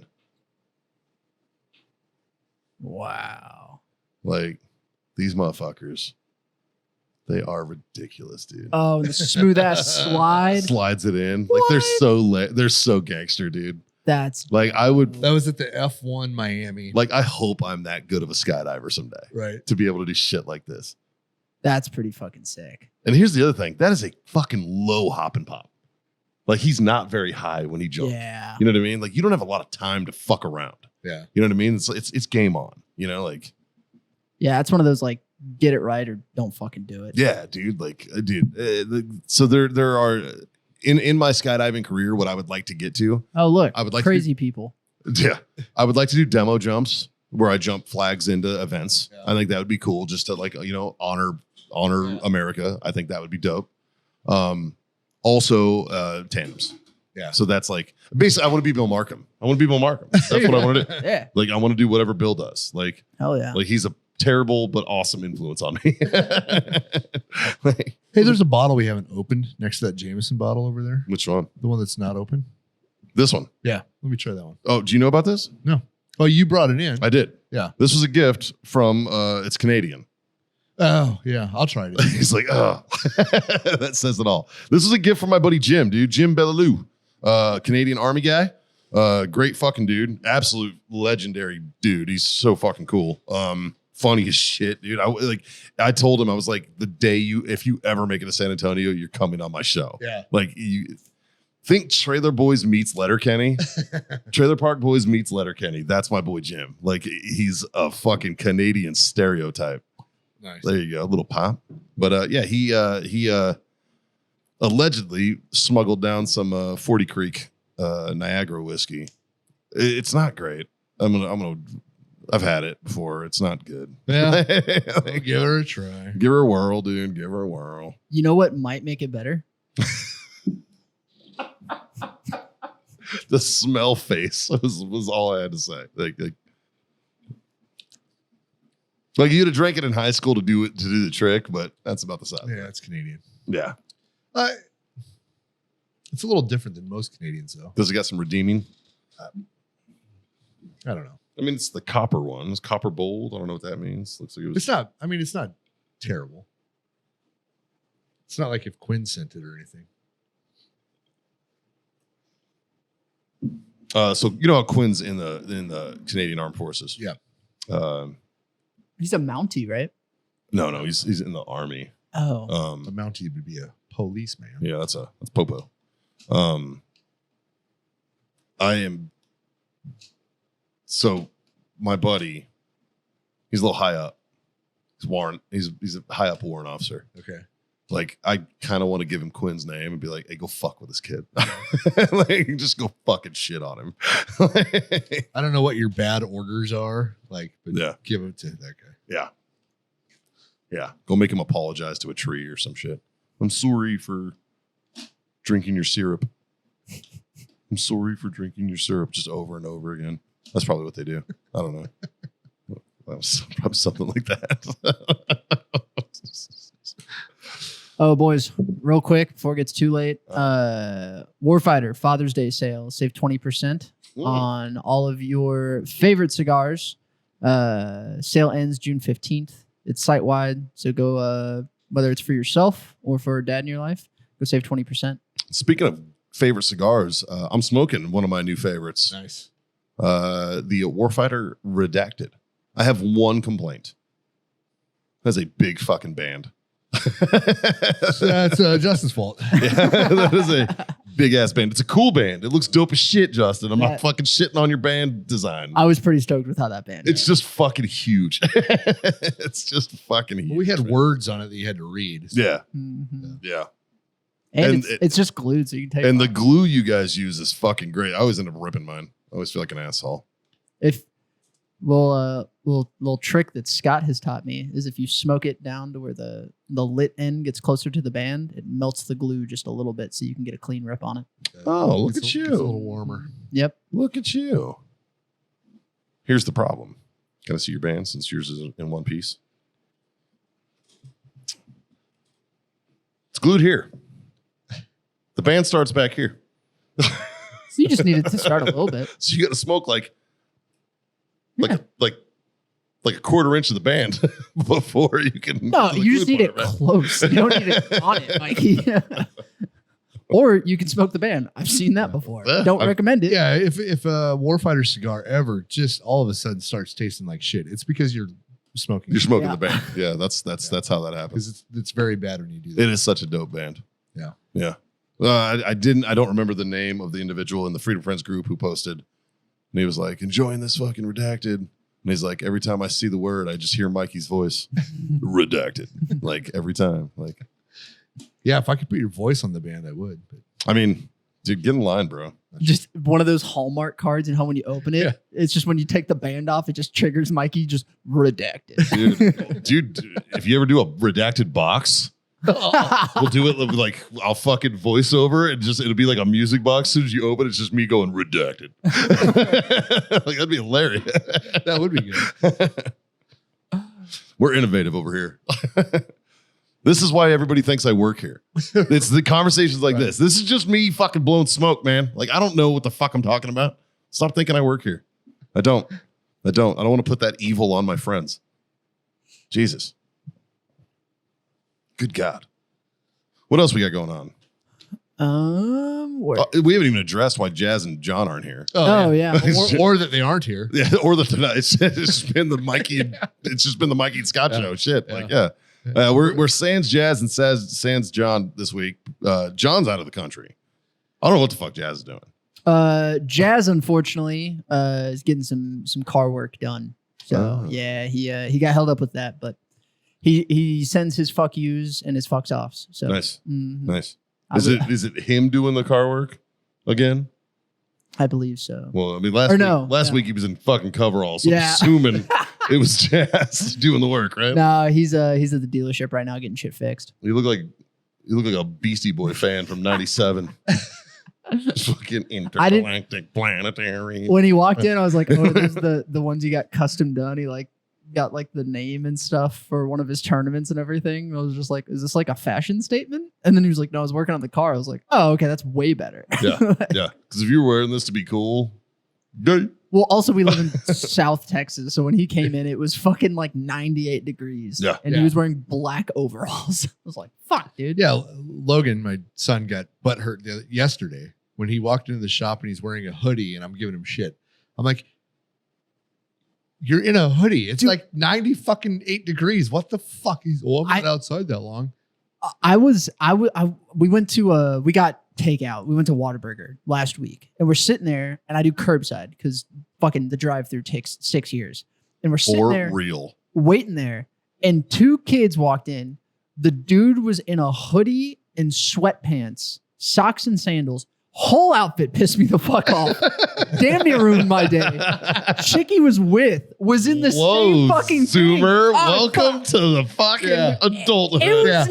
Wow. Like, these motherfuckers, they are ridiculous, dude. Oh, and the smooth ass slide. Slides it in. Like, they're so gangster, dude. That's Like, I would, That was at the F1 Miami. like, I hope I'm that good of a skydiver someday Right. to be able to do shit like this. that's pretty fucking sick. And here's the other thing. That is a fucking low hop and pop. Like, he's not very high when he jumps. Yeah. You know what I mean? Like, you don't have a lot of time to fuck around. Yeah. You know what I mean? It's game on. You know, like, Yeah, it's one of those like get it right or don't fucking do it. yeah, dude. Like, dude. So there are in my skydiving career, what I would like to get to. Oh, look. I would like crazy people. Yeah, I would like to do demo jumps where I jump flags into events. Yeah. I think that would be cool, just to like honor Yeah. America. I think that would be dope. Also tandems. Yeah. So that's like basically I want to be Bill Markham. That's what I want to do. Yeah. Like, I want to do whatever Bill does. Like Hell yeah. he's a terrible but awesome influence on me. Like, Hey, there's a bottle we haven't opened next to that Jameson bottle over there. which one? The one that's not open. This one. Yeah. Let me try that one. Oh, do you know about this? No. Oh, you brought it in. I did. Yeah. This was a gift from it's Canadian. Oh, yeah. I'll try it. He's like, oh, that says it all. This is a gift from my buddy Jim, dude. Jim Bellalou, Canadian Army guy. Great fucking dude. Absolute legendary dude. He's so fucking cool. Funny as shit, dude. I told him, I was like, the day if you ever make it to San Antonio, you're coming on my show. Yeah. Like, you think Trailer Boys meets Letterkenny. Trailer Park Boys meets Letterkenny. That's my boy Jim. Like, he's a fucking Canadian stereotype. Nice. There you go, a little pop. But yeah, he allegedly smuggled down some 40 Creek Niagara whiskey. It's not great. I've had it before. It's not good. Yeah. Like, Give her a try. give her a whirl, dude. Give her a whirl. You know what might make it better? The smell face was all I had to say. Like you'd have drank it in high school to do the trick, but that's about the size. Yeah, it's Canadian. Yeah. It's a little different than most Canadians, though. Does it got some redeeming? I don't know. I mean, it's the copper one. It's copper bold. I don't know what that means. Looks like it was. It's not. I mean, it's not terrible. It's not like if Quinn sent it or anything. So you know how Quinn's in the Canadian Armed Forces? Yeah. He's a Mountie, right? No, he's in the Army. Oh. A Mountie would be a policeman. Yeah, that's Popo. I am. So my buddy, he's a little high up. He's warrant. He's a high up warrant officer. Okay. Like, I kind of want to give him Quinn's name and be like, hey, go fuck with this kid. Like, just go fucking shit on him. I don't know what your bad orders are, like, but Yeah. give it to that guy. Yeah. Yeah. Go make him apologize to a tree or some shit. I'm sorry for drinking your syrup. I'm sorry for drinking your syrup, just over and over again. That's probably what they do. I don't know. That was probably something like that. Oh, boys, real quick before it gets too late. Warfighter Father's Day sale. Save 20% on all of your favorite cigars. Sale ends June 15th. It's site wide, so go. Whether it's for yourself or for a dad in your life, go save 20%. Speaking of favorite cigars, I'm smoking one of my new favorites. Nice. The Warfighter Redacted. I have one complaint. That's a big fucking band. That's Justin's fault. Yeah, that is a big ass band. It's a cool band. It looks dope as shit, Justin. I'm not fucking shitting on your band design. I was pretty stoked with how that band. It's just fucking huge. It's just fucking huge. Well, we had words on it that you had to read. Yeah. Mm-hmm. Yeah. And it's just glued, so you can take. And the glue you guys use is fucking great. I always end up ripping mine. I always feel like an asshole. If little trick that Scott has taught me is if you smoke it down to where the lit end gets closer to the band, it melts the glue just a little bit so you can get a clean rip on it. Oh, look at It's you. a little warmer. Yep. Look at you. Here's the problem. Can I see your band since yours is in one piece? It's glued here. The band starts back here. So you just needed to start a little bit. So you got to smoke like a quarter inch of the band before you can. No, you just need it close. You don't need it on it, Mikey. Or you can smoke the band. I've seen that before. Don't recommend it. Yeah, if a Warfighter cigar ever just all of a sudden starts tasting like shit, it's because you're smoking. You're smoking Yeah. the band. Yeah, that's how that happens. Because it's very bad when you do that. It is such a dope band. Yeah. Yeah. I don't remember the name of the individual in the Freedom Friends group who posted. And he was like, enjoying this fucking redacted. And he's like, every time I see the word, I just hear Mikey's voice. Redacted. Like every time. Like, Yeah, if I could put your voice on the band, I would. But I mean, dude, get in line, bro. Just one of those Hallmark cards, and how when you open it, Yeah. it's just when you take the band off, it just triggers Mikey just redacted. Dude, if you ever do a redacted box, we'll do it like I'll fucking voice over it and it'll be like a music box. As soon as you open it, it's just me going redacted. Like that'd be hilarious. that would be good. We're innovative over here. This is why everybody thinks I work here. It's the conversations like this. This is just me fucking blowing smoke, man. Like I don't know what the fuck I'm talking about. Stop thinking I work here. I don't want to put that evil on my friends. Jesus. Good God. What else we got going on? We haven't even addressed why Jazz and John aren't here. Oh yeah. Or that they aren't here. Yeah, or it's just been the Mikey and it's just been the Mikey and Scott show. Shit. Yeah. Like, yeah. We're sans Jazz and sans John this week. John's out of the country. I don't know what the fuck Jazz is doing. Jazz, unfortunately, is getting some car work done. So yeah, he got held up with that, but he sends his fuck yous and his fucks offs. So Nice. mhm. Nice. Is it him doing the car work again? I believe so. Well, I mean, Or no, last no. week he was in fucking coveralls. So Yeah. I'm assuming it was Jazz doing the work, right? No, he's at the dealership right now getting shit fixed. You look like a Beastie Boy fan from '97. Fucking intergalactic planetary. When he walked in, I was like, "Oh, there's the ones you got custom done." He got the name and stuff for one of his tournaments and everything. And I was just like, "Is this like a fashion statement?" And then he was like, "No, I was working on the car." I was like, "Oh, okay, that's way better." Yeah. Because if you're wearing this to be cool, gay. Well, also we live in South Texas, so when he came in, it was fucking like 98 degrees. Yeah. And he was wearing black overalls. I was like, "Fuck, dude." Yeah, Logan, my son, got butt hurt yesterday when he walked into the shop and he's wearing a hoodie and I'm giving him shit. I'm like, you're in a hoodie. It's like 90 fucking 8 degrees. What the fuck? I'm not outside that long. We went to we got takeout. We went to Whataburger last week and we're sitting there and I do curbside because fucking the drive-through takes 6 years. And we're sitting there real waiting there and two kids walked in. The dude was in a hoodie and sweatpants, socks and sandals, Whole outfit pissed me the fuck off. Damn near ruined my day. Chick he was in the same fucking Zoomer. thing. Oh, Welcome to the fucking adulthood. It was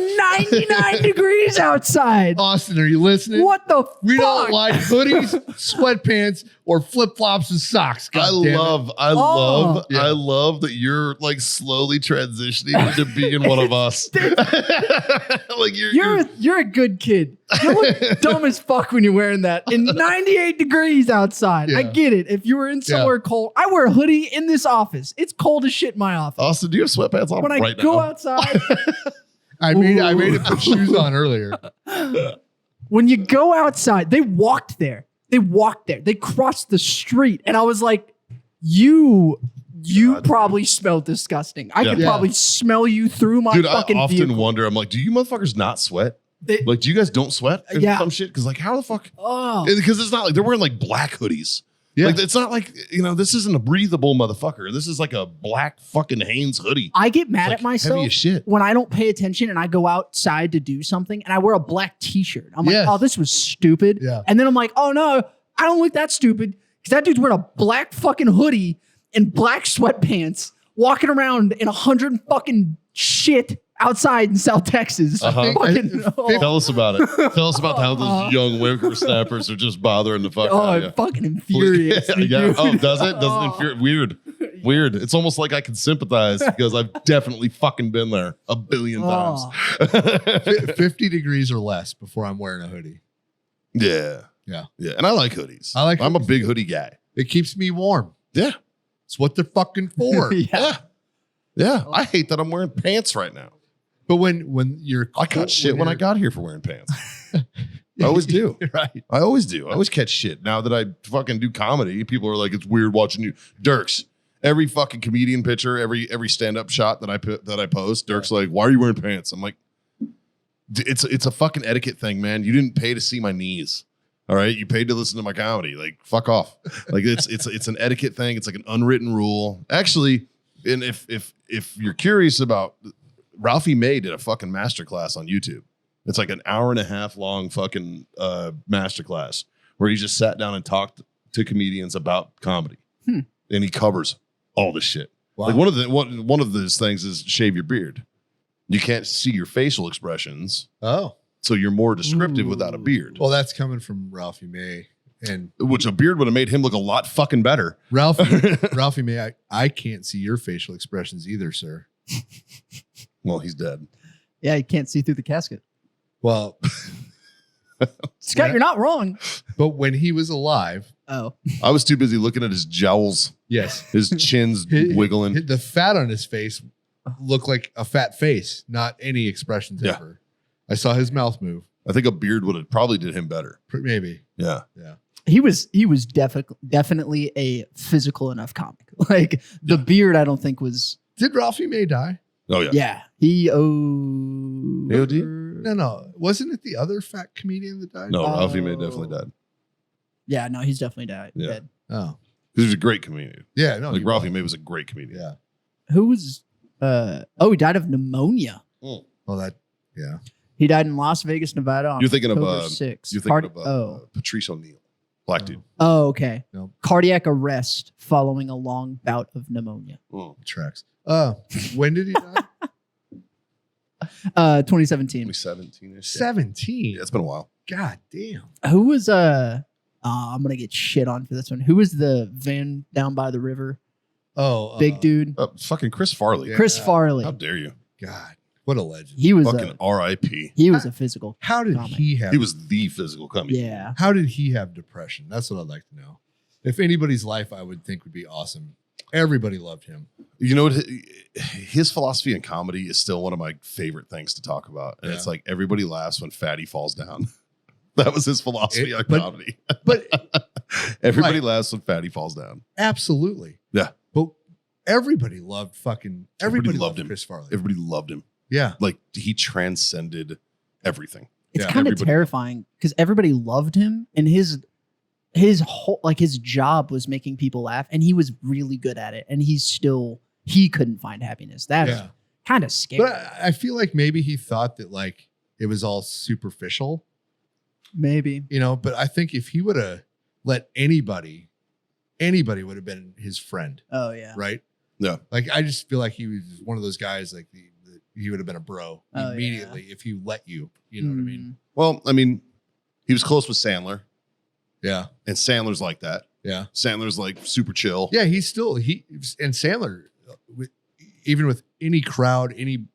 99 degrees outside. Austin, are you listening? What the We fuck? don't like hoodies, sweatpants, or flip flops and socks. I God damn it. love that you're like slowly transitioning into being one of us. Like You're a good kid. You look dumb as fuck when you're wearing that in 98 degrees outside. I Yeah. get it. If you were in somewhere cold, I wear a hoodie in this office. It's cold as shit in my office. Austin, do you have sweatpants on When I right go now? outside, I made it put shoes on earlier. when you go outside, they walked there. They crossed the street, and I was like, "You God. probably smell disgusting. I could Yeah. probably smell you through my Dude, I fucking often vehicle." wonder, I'm like, do you motherfuckers not sweat? They- Like, do you guys don't sweat? Or Yeah. Some shit? Because like, how the fuck? oh, Because it's not like they're wearing like black hoodies. Yeah. Like, it's not like, this isn't a breathable motherfucker. This is like a black fucking Hanes hoodie. I get mad It's at like myself heavy as shit. when I don't pay attention and I go outside to do something and I wear a black t-shirt. I'm like, Yes. oh, this was stupid. Yeah. And then I'm like, oh no, I don't look that stupid because that dude's wearing a black fucking hoodie and black sweatpants walking around in 100 fucking shit outside in South Texas. Uh-huh. Fucking, Tell us about it. Tell us about how those young whippersnappers are just bothering the fuck out of it you. fucking infuriates me, Yeah. dude. Oh, does it? Doesn't it infuriate? Weird. It's almost like I can sympathize because I've definitely fucking been there a billion times. 50 degrees or less before I'm wearing a hoodie. Yeah. Yeah. Yeah. And I like hoodies. I like I'm a hoodies. big hoodie guy. It keeps me warm. Yeah. It's what they're fucking for. Yeah. Yeah. I hate that I'm wearing pants right now. But when you're I caught shit when I got here for wearing pants. I always do. Right. I always do. I always catch shit. Now that I fucking do comedy, people are like, it's weird watching you. Dirks. Every fucking comedian picture, every stand-up shot that I post, Dirk's like, why are you wearing pants? I'm like, it's a fucking etiquette thing, man. You didn't pay to see my knees. All right. You paid to listen to my comedy. Like, fuck off. Like it's an etiquette thing. It's like an unwritten rule. Actually, and if you're curious about, Ralphie May did a fucking masterclass on YouTube. It's like an hour and a half long fucking masterclass where he just sat down and talked to comedians about comedy. And he covers all this shit. Wow. Like one of those things is shave your beard. You can't see your facial expressions, Oh. so you're more descriptive without a beard. Well, that's coming from Ralphie May. And Which a beard would have made him look a lot fucking better. Ralphie May, I can't see your facial expressions either, sir. Well, he's dead. Yeah, you can't see through the casket. Well, Scott, you're not wrong. but when he was alive, Oh, I was too busy looking at his jowls, yes, his chin's wiggling. the fat on his face looked like a fat face, not any expressions Yeah. ever. I saw his mouth move. I think a beard would have probably did him better. Maybe. Yeah. he was definitely a physical enough comic. Like the beard, I don't think was. Did Ralphie May die? Oh yeah. Yeah, he AOD? No. Wasn't it the other fat comedian that died? No, Oh. Ralphie May definitely died. Yeah, no, he's definitely died. Yeah. Dead. Oh. He was a great comedian. Yeah, no. Like he Ralphie was. May was a great comedian. Yeah. Who was? He died of pneumonia. Well, yeah. He died in Las Vegas, Nevada. On You're thinking of, October 6th. You're thinking of Patrice O'Neill, black dude. Oh, okay. Nope. Cardiac arrest following a long bout of pneumonia. Tracks. When did he die? 2017. 2017-ish. 17. Yeah, it's been a while. God damn. Who was I'm gonna get shit on for this one. Who was the van down by the river? Oh, Big dude. Fucking Chris Farley. Yeah. Chris Farley. How dare you? God, what a legend. He was Fucking R.I.P. he was a physical. How did comic. he have? He was the physical comedian. Yeah. How did he have depression? That's what I'd like to know. If anybody's life, I would think would be awesome. Everybody loved him. You know what? His philosophy in comedy is still one of my favorite things to talk about. And Yeah. it's like everybody laughs when Fatty falls down. That was his philosophy on but- comedy. But Everybody Right. laughs when Fatty falls down. absolutely, Yeah. But everybody loved fucking. Everybody loved loved him. Chris Farley. Everybody loved him. Yeah. Like he transcended everything. It's Yeah. kind of Everybody- terrifying because everybody loved him and his whole his job was making people laugh and he was really good at it and he couldn't find happiness. That's Yeah. kind of scary. But I feel like maybe he thought that like it was all superficial. Maybe. You know, but I think if he would have let anybody would have been his friend. Oh yeah. Right. Yeah. Like, I just feel like he was one of those guys, like he would have been a bro Oh, immediately if he let you. You know what I mean? Well, I mean, he was close with Sandler, Yeah. and Sandler's like that. Yeah. Sandler's like super chill. Yeah. And Sandler, even with any crowd, any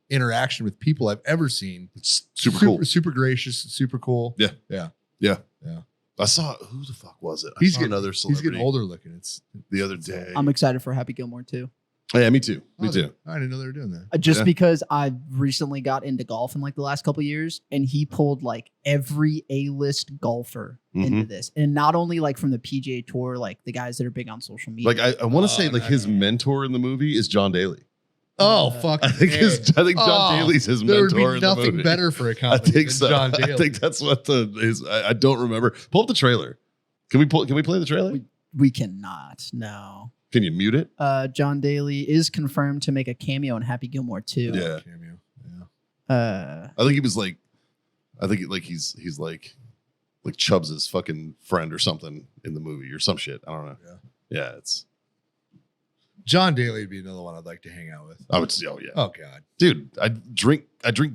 interaction with people I've ever seen, It's super cool. super gracious, super cool. Yeah. Yeah. Yeah. Yeah. I saw, who the fuck was it? I He's saw getting another He's celebrity getting older looking. It's the other day. I'm excited for Happy Gilmore too. Yeah, me too. Me Oh, too. I didn't know they were doing that. Just Yeah. because I recently got into golf in like the last couple of years, and he pulled like every A-list golfer into this, and not only like from the PGA Tour, like the guys that are big on social media. Like I want to say Oh, like no, his no. mentor in the movie is John Daly. Oh, fuck. I think John Daly's his There would mentor be in the nothing movie. better for a I comedy think than so. John Daly. I think that's what I don't remember. Pull up the trailer. Can we play the trailer? we cannot. No. Can you mute it? John Daly is confirmed to make a cameo in Happy Gilmore too. Yeah. Cameo. Yeah. I think he was like, he's like Chubbs's fucking friend or something in the movie or some shit. I don't know. Yeah, it's. John Daly would be another one I'd like to hang out with. I would say, oh yeah, Oh God. dude, I drink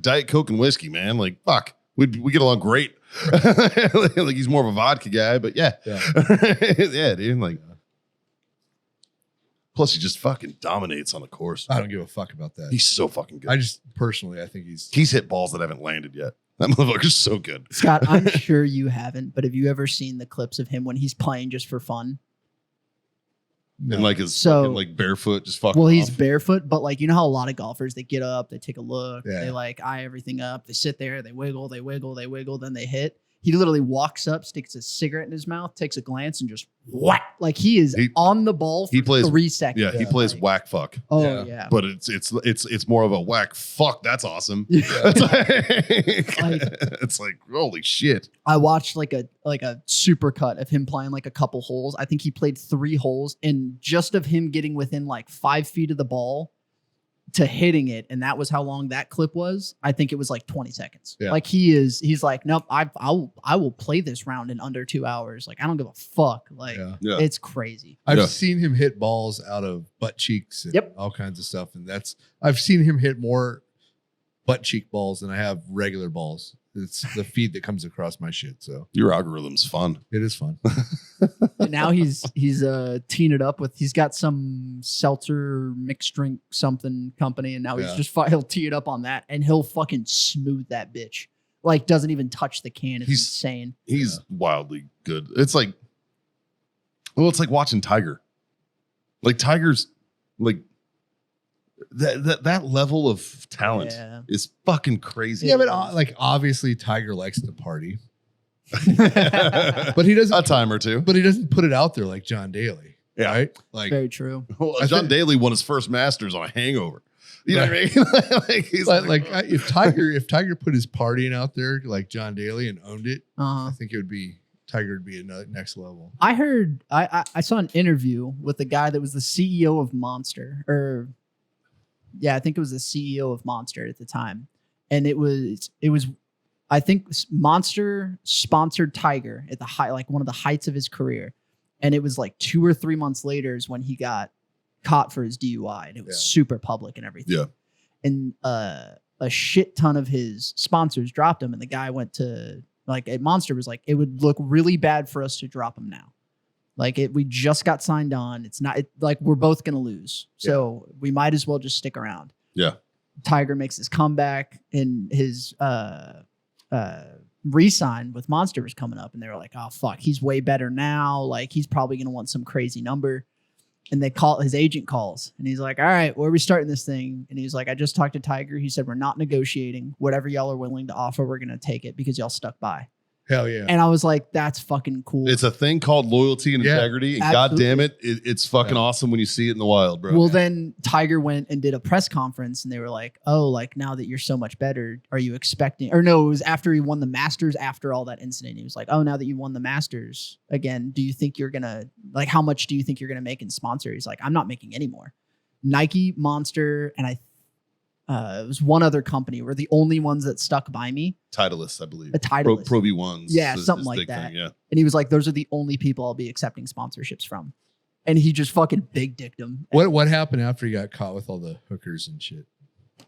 Diet Coke and whiskey, man. Like fuck, we get along great. Like he's more of a vodka guy, but yeah, Yeah. yeah, dude. Like, plus he just fucking dominates on the course. I don't give a fuck about that. He's so fucking good. I just personally, I think he's He's hit balls that haven't landed yet. That motherfucker's so good. Scott, I'm sure you haven't, but have you ever seen the clips of him when he's playing just for fun? no. And like his So- fucking, like barefoot, just fucking. Well, he's off. barefoot, but like you know how a lot of golfers they get up, they take a look, Yeah. they like eye everything up, they sit there, they wiggle, then they hit. He literally walks up, sticks a cigarette in his mouth, takes a glance, and just whack. Like he is on the ball for he plays- 3 seconds. Yeah, he plays Like, whack fuck, Oh Yeah. yeah. but it's more of a whack fuck. That's awesome. Yeah. It's like, it's like holy shit. I watched like a super cut of him playing like a couple holes. I think he played 3 holes, and just of him getting within like 5 feet of the ball to hitting it, and that was how long that clip was. I think it was like 20 seconds. Yeah. Like he's like, nope, I will play this round in under 2 hours. Like I don't give a fuck. Like Yeah. Yeah. it's crazy. I've Yeah. seen him hit balls out of butt cheeks and Yep. all kinds of stuff. And I've seen him hit more butt cheek balls than I have regular balls. It's the feed that comes across my shit. So Your algorithm's fun. it is fun. And now he's teeing it up with, he's got some seltzer mixed drink something company, and now he's Yeah. just he'll tee it up on that, and he'll fucking smooth that bitch. Like doesn't even touch the can. It's He's- insane. He's wildly good. It's like, well, it's like watching Tiger. Like Tiger's like that level of talent Yeah. is fucking crazy. Yeah, but like obviously Tiger likes to party, but he doesn't. A time or two. But he doesn't put it out there like John Daly. Yeah. Right. Like Very true. Well, I John think- Daly won his first Masters on a hangover. You know what I mean? Like, he's if Tiger put his partying out there like John Daly and owned it, I think Tiger would be a next level. I heard I saw an interview with the guy that was the CEO of Monster, or yeah, I think it was the CEO of Monster at the time, and it was I think Monster sponsored Tiger at the high, like one of the heights of his career, and it was like 2 or 3 months later is when he got caught for his DUI, and it was super public and everything. Yeah. And a shit ton of his sponsors dropped him, and the guy went to like at Monster was like, it would look really bad for us to drop him now. Like we just got signed on. It's not like we're both gonna lose, so we might as well just stick around. Yeah. Tiger makes his comeback, and his re-sign with Monster was coming up, and they were like, oh fuck, he's way better now. Like he's probably gonna want some crazy number. And his agent calls, and he's like, all right, where are we starting this thing? And he's like, I just talked to Tiger. He said, we're not negotiating. Whatever y'all are willing to offer, we're going to take it because y'all stuck by. Hell yeah. And I was like, that's fucking cool. it's a thing called loyalty and Yeah. integrity. And God Absolutely. damn it, it's fucking awesome when you see it in the wild, bro. Well, then Tiger went and did a press conference, and they were like, oh, like now that you're so much better, are you expecting, or no, it was after he won the Masters, after all that incident. He was like, oh, now that you won the Masters again, do you think you're going to, like, how much do you think you're going to make in sponsor? He's like, I'm not making any more. Nike, Monster, and it was one other company were the only ones that stuck by me. Titleist, I believe. A Titleist. Pro V1s. Yeah, is something the like big that. thing, yeah. And he was like, those are the only people I'll be accepting sponsorships from. And he just fucking big dicked them. What happened after he got caught with all the hookers and shit?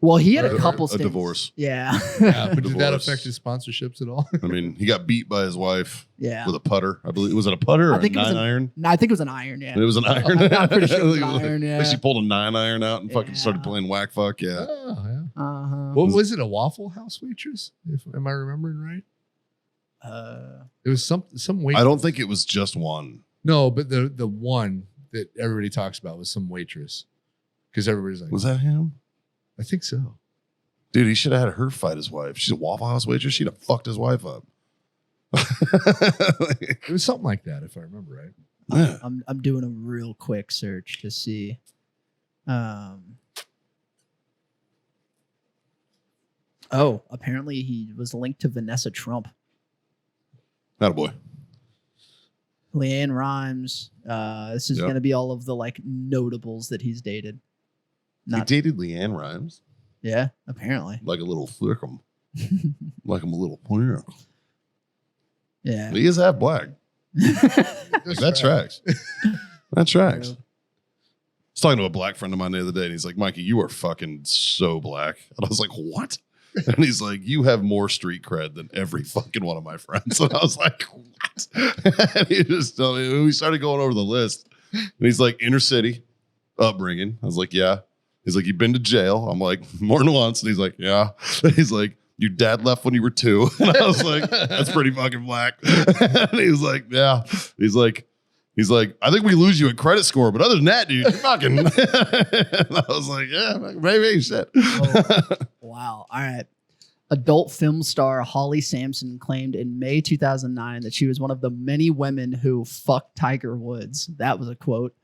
Well, he had a Or couple a stints. divorce. Yeah. Yeah, but did that Divorce. affect his sponsorships at all? I mean, he got beat by his wife Yeah. with a putter. I believe. Was it a putter or I a think it was 9-iron? No, I think it was an iron. Yeah. It was an iron. I'm pretty sure it was an iron, yeah. She pulled a 9-iron out and fucking started Yeah. playing whack fuck. Yeah. Oh, yeah. Uh-huh. What was it? A Waffle House waitress? Am I remembering right? It was some waitress. I don't think it was just one. No, but the one that everybody talks about was some waitress. Because everybody's like, Was that him? I think so. Dude, he should have had her fight his wife. She's a Waffle House waitress. She'd have fucked his wife up. It was something like that, if I remember right. Yeah. I'm doing a real quick search to see. Oh, apparently he was linked to Vanessa Trump. Attaboy. Leanne Rhymes. This is Yep. going to be all of the like notables that he's dated. He Not dated Leanne Rhymes yeah, apparently. like a little flickum. Like I'm a little flick. Yeah. He is half black. That tracks. That tracks. I was talking to a black friend of mine the other day, and he's like, Mikey, you are fucking so black. And I was like, what? And he's like, you have more street cred than every fucking one of my friends. And I was like, what? And he just told me, we started going over the list. And he's like, inner city upbringing. I was like, yeah. He's like, you've been to jail. I'm like, more than once. And he's like, yeah. And he's like, your dad left when you were 2. And I was like, that's pretty fucking black. And he was like, yeah. He's like, I think we lose you at credit score, but other than that, dude, you're fucking. And I was like, yeah, maybe shit. Oh, wow. All right. Adult film star Holly Sampson claimed in May 2009 that she was one of the many women who fucked Tiger Woods. That was a quote.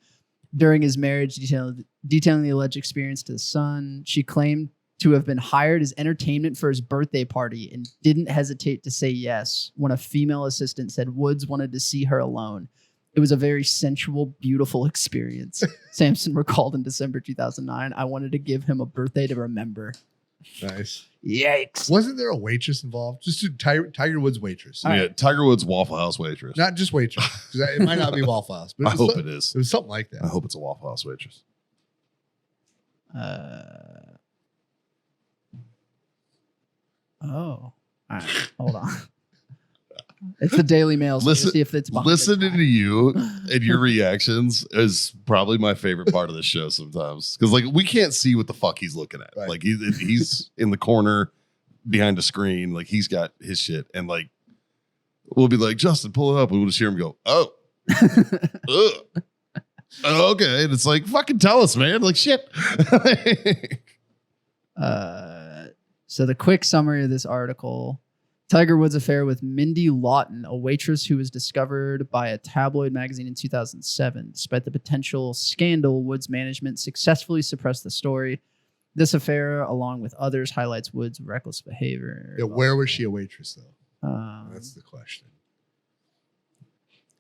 During his marriage, detailing the alleged experience to the Sun, she claimed to have been hired as entertainment for his birthday party and didn't hesitate to say yes when a female assistant said Woods wanted to see her alone. It was a very sensual, beautiful experience. Sampson recalled in December 2009, I wanted to give him a birthday to remember. Nice. Yikes. Wasn't there a waitress involved? Just Tiger Woods waitress. Yeah, Tiger Woods Waffle House waitress. Not just waitress. 'Cause it might not be Waffle House, but I hope it is. It was something like I that. hope it's a Waffle House waitress. Oh. All right. Hold on. It's the Daily Mail. So Listen- we'll see if it's behind Listening it. to you and your reactions is probably my favorite part of the show sometimes. Because like we can't see what the fuck he's looking at. Right. Like he's in the corner behind a screen, like he's got his shit. And like we'll be like, Justin, pull it up. And we'll just hear him go, oh. Ugh. Oh, okay. And it's like, fucking tell us, man. Like shit. So the quick summary of this article: Tiger Woods' affair with Mindy Lawton, a waitress who was discovered by a tabloid magazine in 2007. Despite the potential scandal, Woods' management successfully suppressed the story. This affair, along with others, highlights Woods' reckless behavior. Yeah, where was she a waitress though? That's That's the question.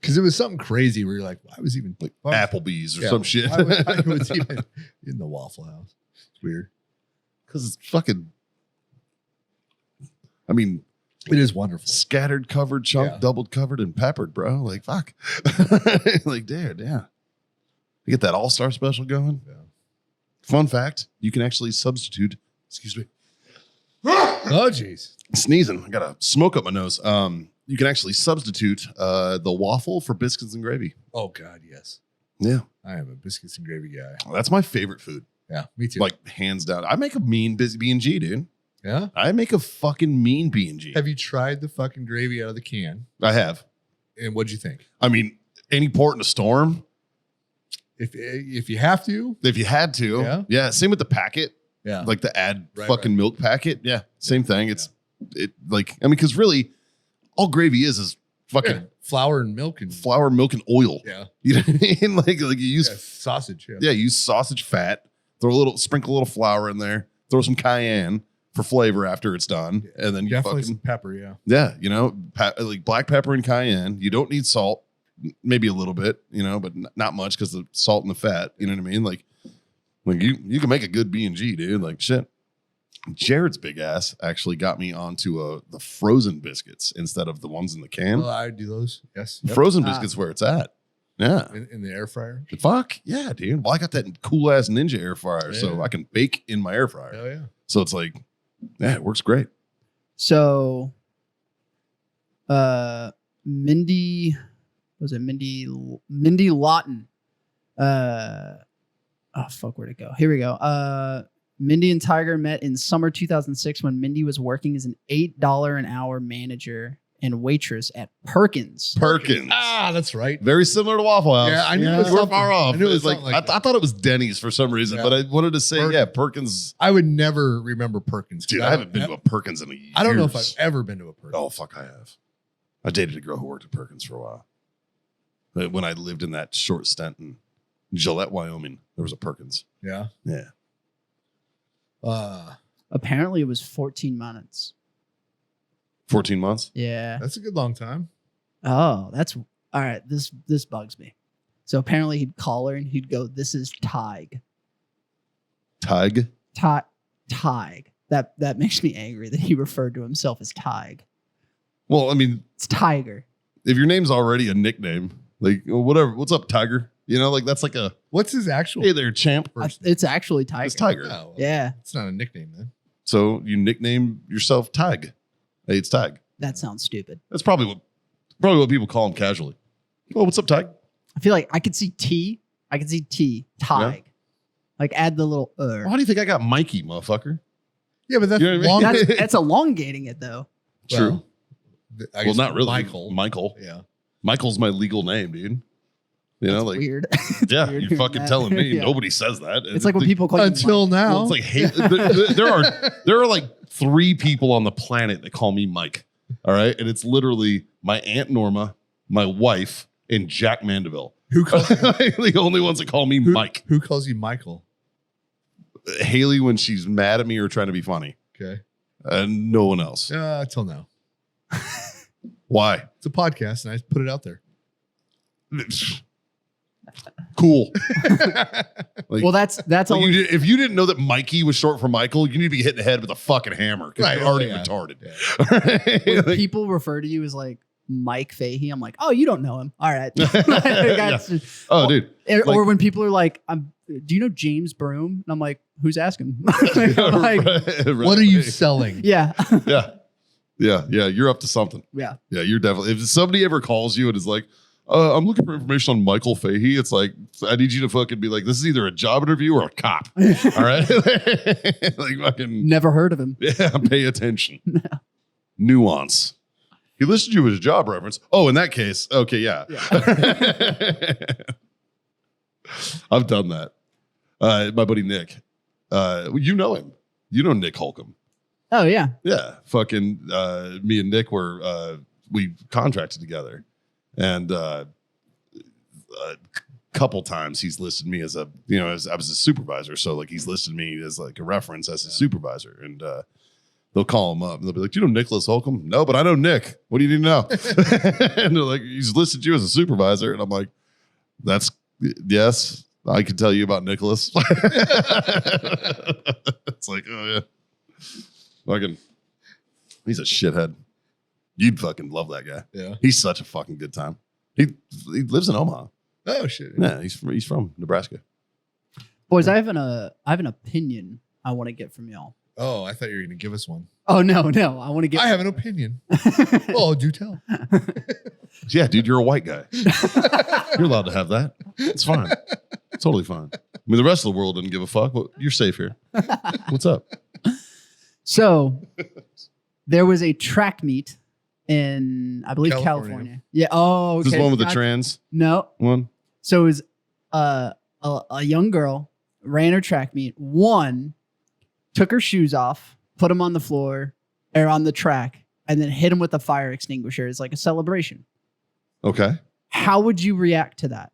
Because it was something crazy where you're like, why was even Like why- Applebee's or yeah, some shit. Why was even in the Waffle House? It's weird. Because it's fucking, I mean, It is wonderful. scattered, covered, chunk, Yeah. doubled, covered, and peppered, bro. Like, fuck. Like, dude, yeah. You get that all-star special going. Yeah. Fun fact, you can actually substitute, excuse me, Oh, jeez. sneezing. I got a smoke up my nose. You can actually substitute the waffle for biscuits and gravy. Oh, God, yes. Yeah. I am a biscuits and gravy guy. That's my favorite food. Yeah, me too. Like, hands down. I make a mean B&G, dude. yeah. I make a fucking mean B&G. Have you tried the fucking gravy out of the can? I have. And what'd you think? I mean, any port in a storm, If you have to, if you had to. Yeah. Same with the packet. yeah. Like the add Right, fucking milk packet. Yeah. Same thing. It like, I mean, because really all gravy is fucking Yeah, flour and milk and flour, milk, and oil. yeah, You know what I mean? Like you use, sausage. Yeah. yeah, use sausage fat, sprinkle a little flour in there, throw some cayenne for flavor after it's done. And then you Definitely fucking, some pepper. Yeah. yeah, you know, like black pepper and cayenne. You don't need salt, maybe a little bit, you know, but not much because the salt and the fat, you know what I mean? Like you can make a good B&G, dude. Like shit. Jared's big ass actually got me onto the frozen biscuits instead of the ones in the can. Oh, I do those. Yes. Yep. Frozen biscuits where it's at. Yeah. In the air fryer. Fuck yeah, dude. Well, I got that cool ass Ninja air fryer, so Yeah. I can bake in my air fryer. Oh, yeah. So it's like, yeah, it works great. So, Mindy Lawton. Oh fuck, where'd it go? Here we go. Mindy and Tiger met in summer 2006 when Mindy was working as an $8 an hour manager and waitress at Perkins. Ah, that's right. Very similar to Waffle House. Yeah, I knew it was We're something. far off. I knew it was It's like, something like I thought it was Denny's for some reason, Yeah. but I wanted to say, Perkins. I would never remember Perkins. Dude, I haven't been to a Perkins in a year. I don't know if I've ever been to a Perkins. Oh, fuck, I have. I dated a girl who worked at Perkins for a while. When I lived in that short stint in Gillette, Wyoming, there was a Perkins. Yeah. Yeah. Apparently, it was 14 minutes. 14 months? Yeah. That's a good long time. Oh, that's all right. This bugs me. So apparently, he'd call her and he'd go, "This is Tig." Tig? Tig. That makes me angry that he referred to himself as Tig. Well, I mean, It's Tiger. if your name's already a nickname, like, whatever. What's up, Tiger? You know, like, that's like a, What's his actual hey there, champ. first? It's actually Tiger. It's Tiger. Oh, well, Yeah, It's not a nickname then. So you nickname yourself Tig. Hey, it's Tig. that sounds stupid. That's probably what people call him casually. Oh, what's up, Tig? I feel like I could see T. I could see T. Tig. Yeah. Like add the little Why do you think I got Mikey, motherfucker? Yeah, but that's You know what I mean? long. That's elongating it though. True. I Well, guess not really. Michael. Yeah. Michael's my legal name, dude. You know, That's like, weird. It's yeah, weird you're hearing fucking that. telling me. Yeah. Nobody says that. It's like when people call you Until Mike. now. Well, it's like, hey, there are like 3 people on the planet that call me Mike. All right, and it's literally my Aunt Norma, my wife, and Jack Mandeville. who calls The only ones that call me Mike. who calls you Michael? Haley when she's mad at me or trying to be funny, Okay. and no one else. Until now. Why? It's a podcast, and I put it out there. Cool. Like, Well, that's like all. if you didn't know that Mikey was short for Michael, you need to be hitting the head with a fucking hammer because Right, you're already yeah. retarded. Yeah. When Like, people refer to you as like Mike Fahey, I'm like, oh, you don't know him. All right. oh, dude. Or when people are like, do you know James Broom? And I'm like, who's asking? I'm like, What are you selling? yeah. Yeah. You're up to something. Yeah. Yeah, you're definitely. If somebody ever calls you and is like, I'm looking for information on Michael Fahey, it's like, I need you to fucking be like, this is either a job interview or a cop. All right. Like fucking, Never heard of him. yeah, pay attention. Nuance. He listed you as a job reference. Oh, in that case, okay, yeah. I've done that. My buddy Nick, you know him. You know Nick Holcomb. Oh, yeah. Yeah, fucking me and Nick were we contracted together, and a couple times he's listed me as as I was a supervisor, so like he's listed me as like a reference as a supervisor, and they'll call him up and they'll be like, "Do you know Nicholas Holcomb?" "No, but I know Nick. What do you need to know?" And they're like, "He's listed you as a supervisor," and I'm like, "That's yes." I can tell you about Nicholas. It's like, oh yeah. Fucking, he's a shithead. You'd fucking love that guy. Yeah. He's such a fucking good time. He lives in Omaha. Oh shit. Yeah, he's from Nebraska. Boys, I have an opinion I want to get from y'all. Oh, I thought you were going to give us one. Oh, no. I want to get. I have an opinion. Oh, do tell. Yeah, dude, you're a white guy. You're allowed to have that. It's fine. Totally fine. I mean, the rest of the world doesn't give a fuck. Well, you're safe here. What's up? So there was a track meet in, I believe, California. Yeah. Oh, okay. This is the one with the Got- trans No. one. So it was a young girl ran her track meet, won, took her shoes off, put them on the floor or on the track, and then hit him with a fire extinguisher as like a celebration. Okay. How would you react to that?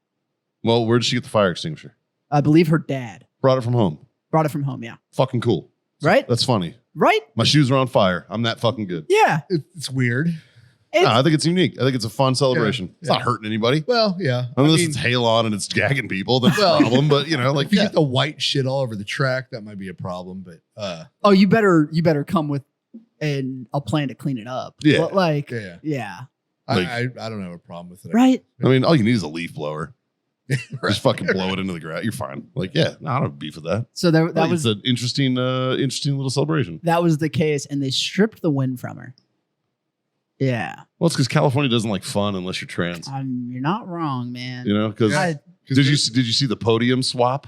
Well, where did she get the fire extinguisher? I believe her dad Brought it from home. brought it from home. Yeah. Fucking cool. Right? That's funny. Right? My shoes are on fire. I'm that fucking good. Yeah. It's weird. No, I think it's unique. I think it's a fun celebration. It's not hurting anybody. Well, yeah. Unless it's Halon and it's gagging people, that's a problem. But like if you get the white shit all over the track, that might be a problem. But oh, you better come with a plan to clean it up. Yeah. Like yeah. yeah. I don't have a problem with it. Right. I mean, all you need is a leaf blower. Right. Just fucking blow it into the ground. You're fine. Like, yeah, no, I don't have beef with that. So that was an interesting little celebration. That was the case, and they stripped the win from her. Yeah. Well, it's because California doesn't like fun unless you're trans. You're not wrong, man. You know, because I- did you see the podium swap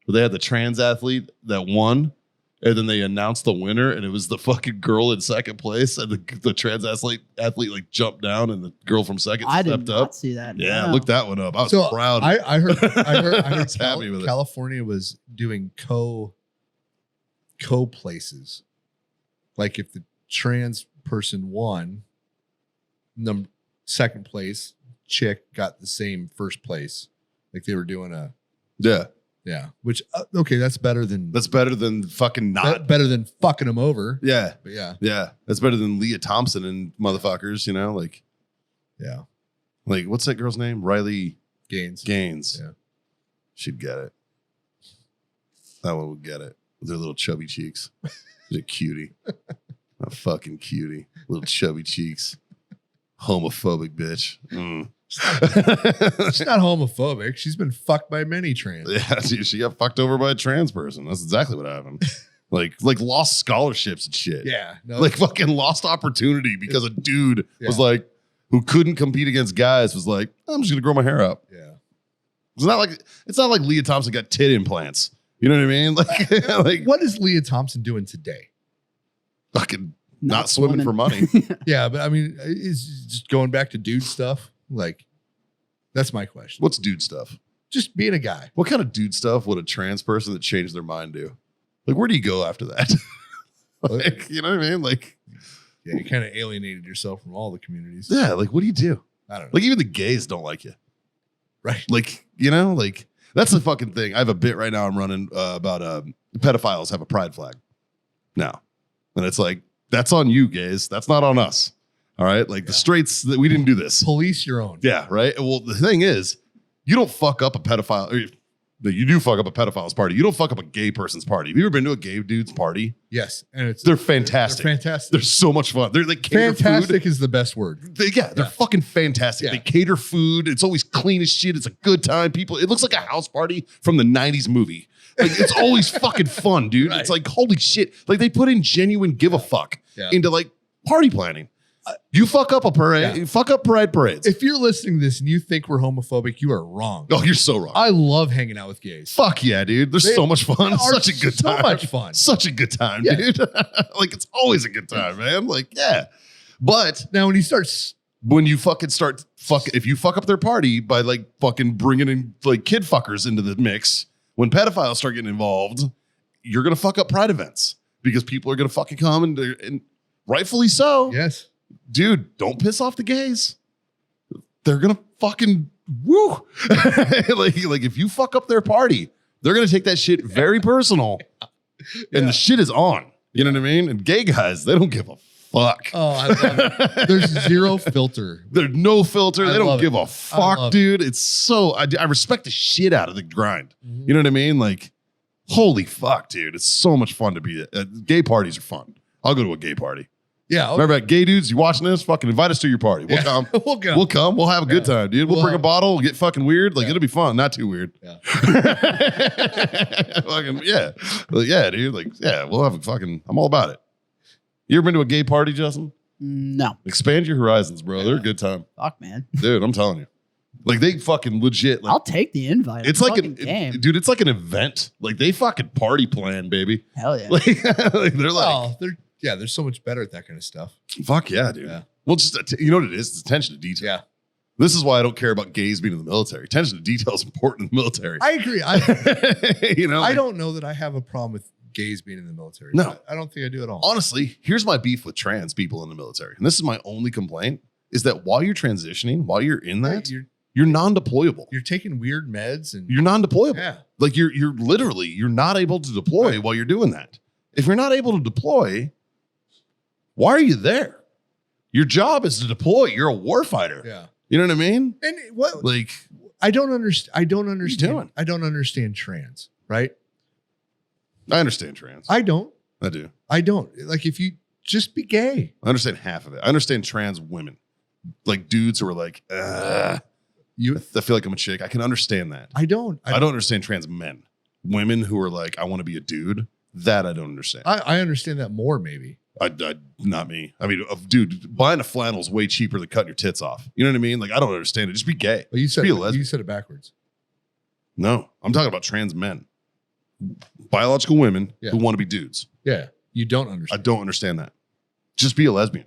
where they had the trans athlete that won, and then they announced the winner, and it was the fucking girl in second place, and the trans athlete like jumped down, and the girl from second I stepped did up. not see that. Yeah, No. look that one up. I was So proud. I heard was happy with it. California was doing co places. Like if the trans person won, second place chick got the same first place. Like they were doing yeah, which okay, that's better than fucking not. better than fucking them over. Yeah, But yeah, that's better than Leah Thompson and motherfuckers. You know, like what's that girl's name? Riley Gaines. Gaines. Yeah. She'd get it. That one would get it with her little chubby cheeks. She's a cutie. A fucking cutie. Little chubby cheeks. Homophobic bitch. She's not homophobic. She's been fucked by many trans. Yeah, she got fucked over by a trans person. That's exactly what happened. like lost scholarships and shit. Yeah. No, Like fucking lost opportunity because a dude Yeah. was like, who couldn't compete against guys, was like, I'm just gonna grow my hair out. yeah. It's not like Leah Thompson got tit implants. You know what I mean? Like What is Leah Thompson doing today? fucking not swimming for money. Yeah, but I mean, is just going back to dude stuff. Like, that's my question. What's dude stuff? Just being a guy. What kind of dude stuff would a trans person that changed their mind do? Like, where do you go after that? Like, you know what I mean? Like, Yeah, you kind of alienated yourself from all the communities. yeah, like, what do you do? I don't know. Like, even the gays don't like you. Right. Like, you know, like, that's the fucking thing. I have a bit right now I'm running about pedophiles have a pride flag now. And it's like, that's on you, gays. That's not on us. All right. Like the straights, we didn't do this. Police your own. Yeah. Right. Well, the thing is, you don't fuck up a pedophile. Or you do fuck up a pedophile's party. You don't fuck up a gay person's party. Have you ever been to a gay dude's party? Yes. And They're fantastic. They're fantastic. They're so much fun. They're like cater Fantastic food. is the best word. They're fucking fantastic. Yeah. They cater food. It's always clean as shit. It's a good time. People, it looks like a house party from the 90s movie. Like it's always fucking fun, dude. Right. It's like, holy shit. Like they put in genuine give a fuck into like party planning. You fuck up a parade, you fuck up pride parades. If you're listening to this and you think we're homophobic, you are wrong. Oh, you're so wrong. I love hanging out with gays. Fuck yeah, dude. They're They so much fun. are Such a good so time. much fun. Such a good time, Yeah. dude. Like it's always a good time, man. Like, yeah. But Now, when you start, when you fucking start if you fuck up their party by like fucking bringing in like kid fuckers into the mix, when pedophiles start getting involved, you're gonna fuck up pride events because people are gonna fucking come and rightfully so. yes. Dude, don't piss off the gays. They're gonna fucking woo. like if you fuck up their party, they're gonna take that shit very personal, and the shit is on. You know what I mean? And gay guys, they don't give a fuck. Oh, I love it. There's zero filter. There's no filter. I They don't love give it. a I fuck, love dude. It's so I respect the shit out of the grind. You know what I mean? Like, holy fuck, dude. It's so much fun to be. Gay parties are fun. I'll go to a gay party. Yeah. Remember, gay dudes, you watching this? Fucking invite us to your party. We'll come. We'll go. We'll come. We'll have a good time, dude. We'll We'll bring a have- bottle. We'll get fucking weird. Like, Yeah. it'll be fun. Not too weird. Yeah. Fucking, yeah. Like, yeah, dude. Like, yeah, we'll have a fucking, I'm all about it. You ever been to a gay party, Justin? No. Expand your horizons, bro. They're a good time. Fuck, man. Dude, I'm telling you. Like, they fucking legit. Like, I'll take the invite. it's like Fucking game. dude, it's like an event. Like, they fucking party plan, baby. Hell yeah. Like, they're like, Oh, they're so much better at that kind of stuff. fuck yeah, dude. Yeah. Well, just, you know what it is? It's attention to detail. Yeah. This is why I don't care about gays being in the military. Attention to detail is important in the military. I agree. You know, I don't know that I have a problem with gays being in the military. No. I don't think I do at all. honestly, here's my beef with trans people in the military. And this is my only complaint is that while you're transitioning, while you're in that, Right, you're non-deployable. you're taking weird meds and You're non-deployable. yeah. Like you're literally, you're not able to deploy Right. while you're doing that. If you're not able to deploy, why are you there? Your job is to deploy. You're a warfighter. Yeah. You know what I mean? And what Like, I don't understand. I don't understand. doing? I don't understand trans. Right. I understand trans. I don't. I do. I don't. Like if you just be gay. I understand half of it. I understand trans women, like dudes who are like, I feel like I'm a chick. I can understand that. I don't. I don't understand trans men. Women who are like, I want to be a dude. That I don't understand. I understand that more maybe. Not me. I mean, dude, buying a flannel is way cheaper than cutting your tits off. You know what I mean? Like, I don't understand it. Just be gay. Well, you said be a lesbian. you said it backwards. No, I'm talking about trans men, biological women Yeah. who want to be dudes. Yeah. You don't I understand. don't understand that. Just be a lesbian.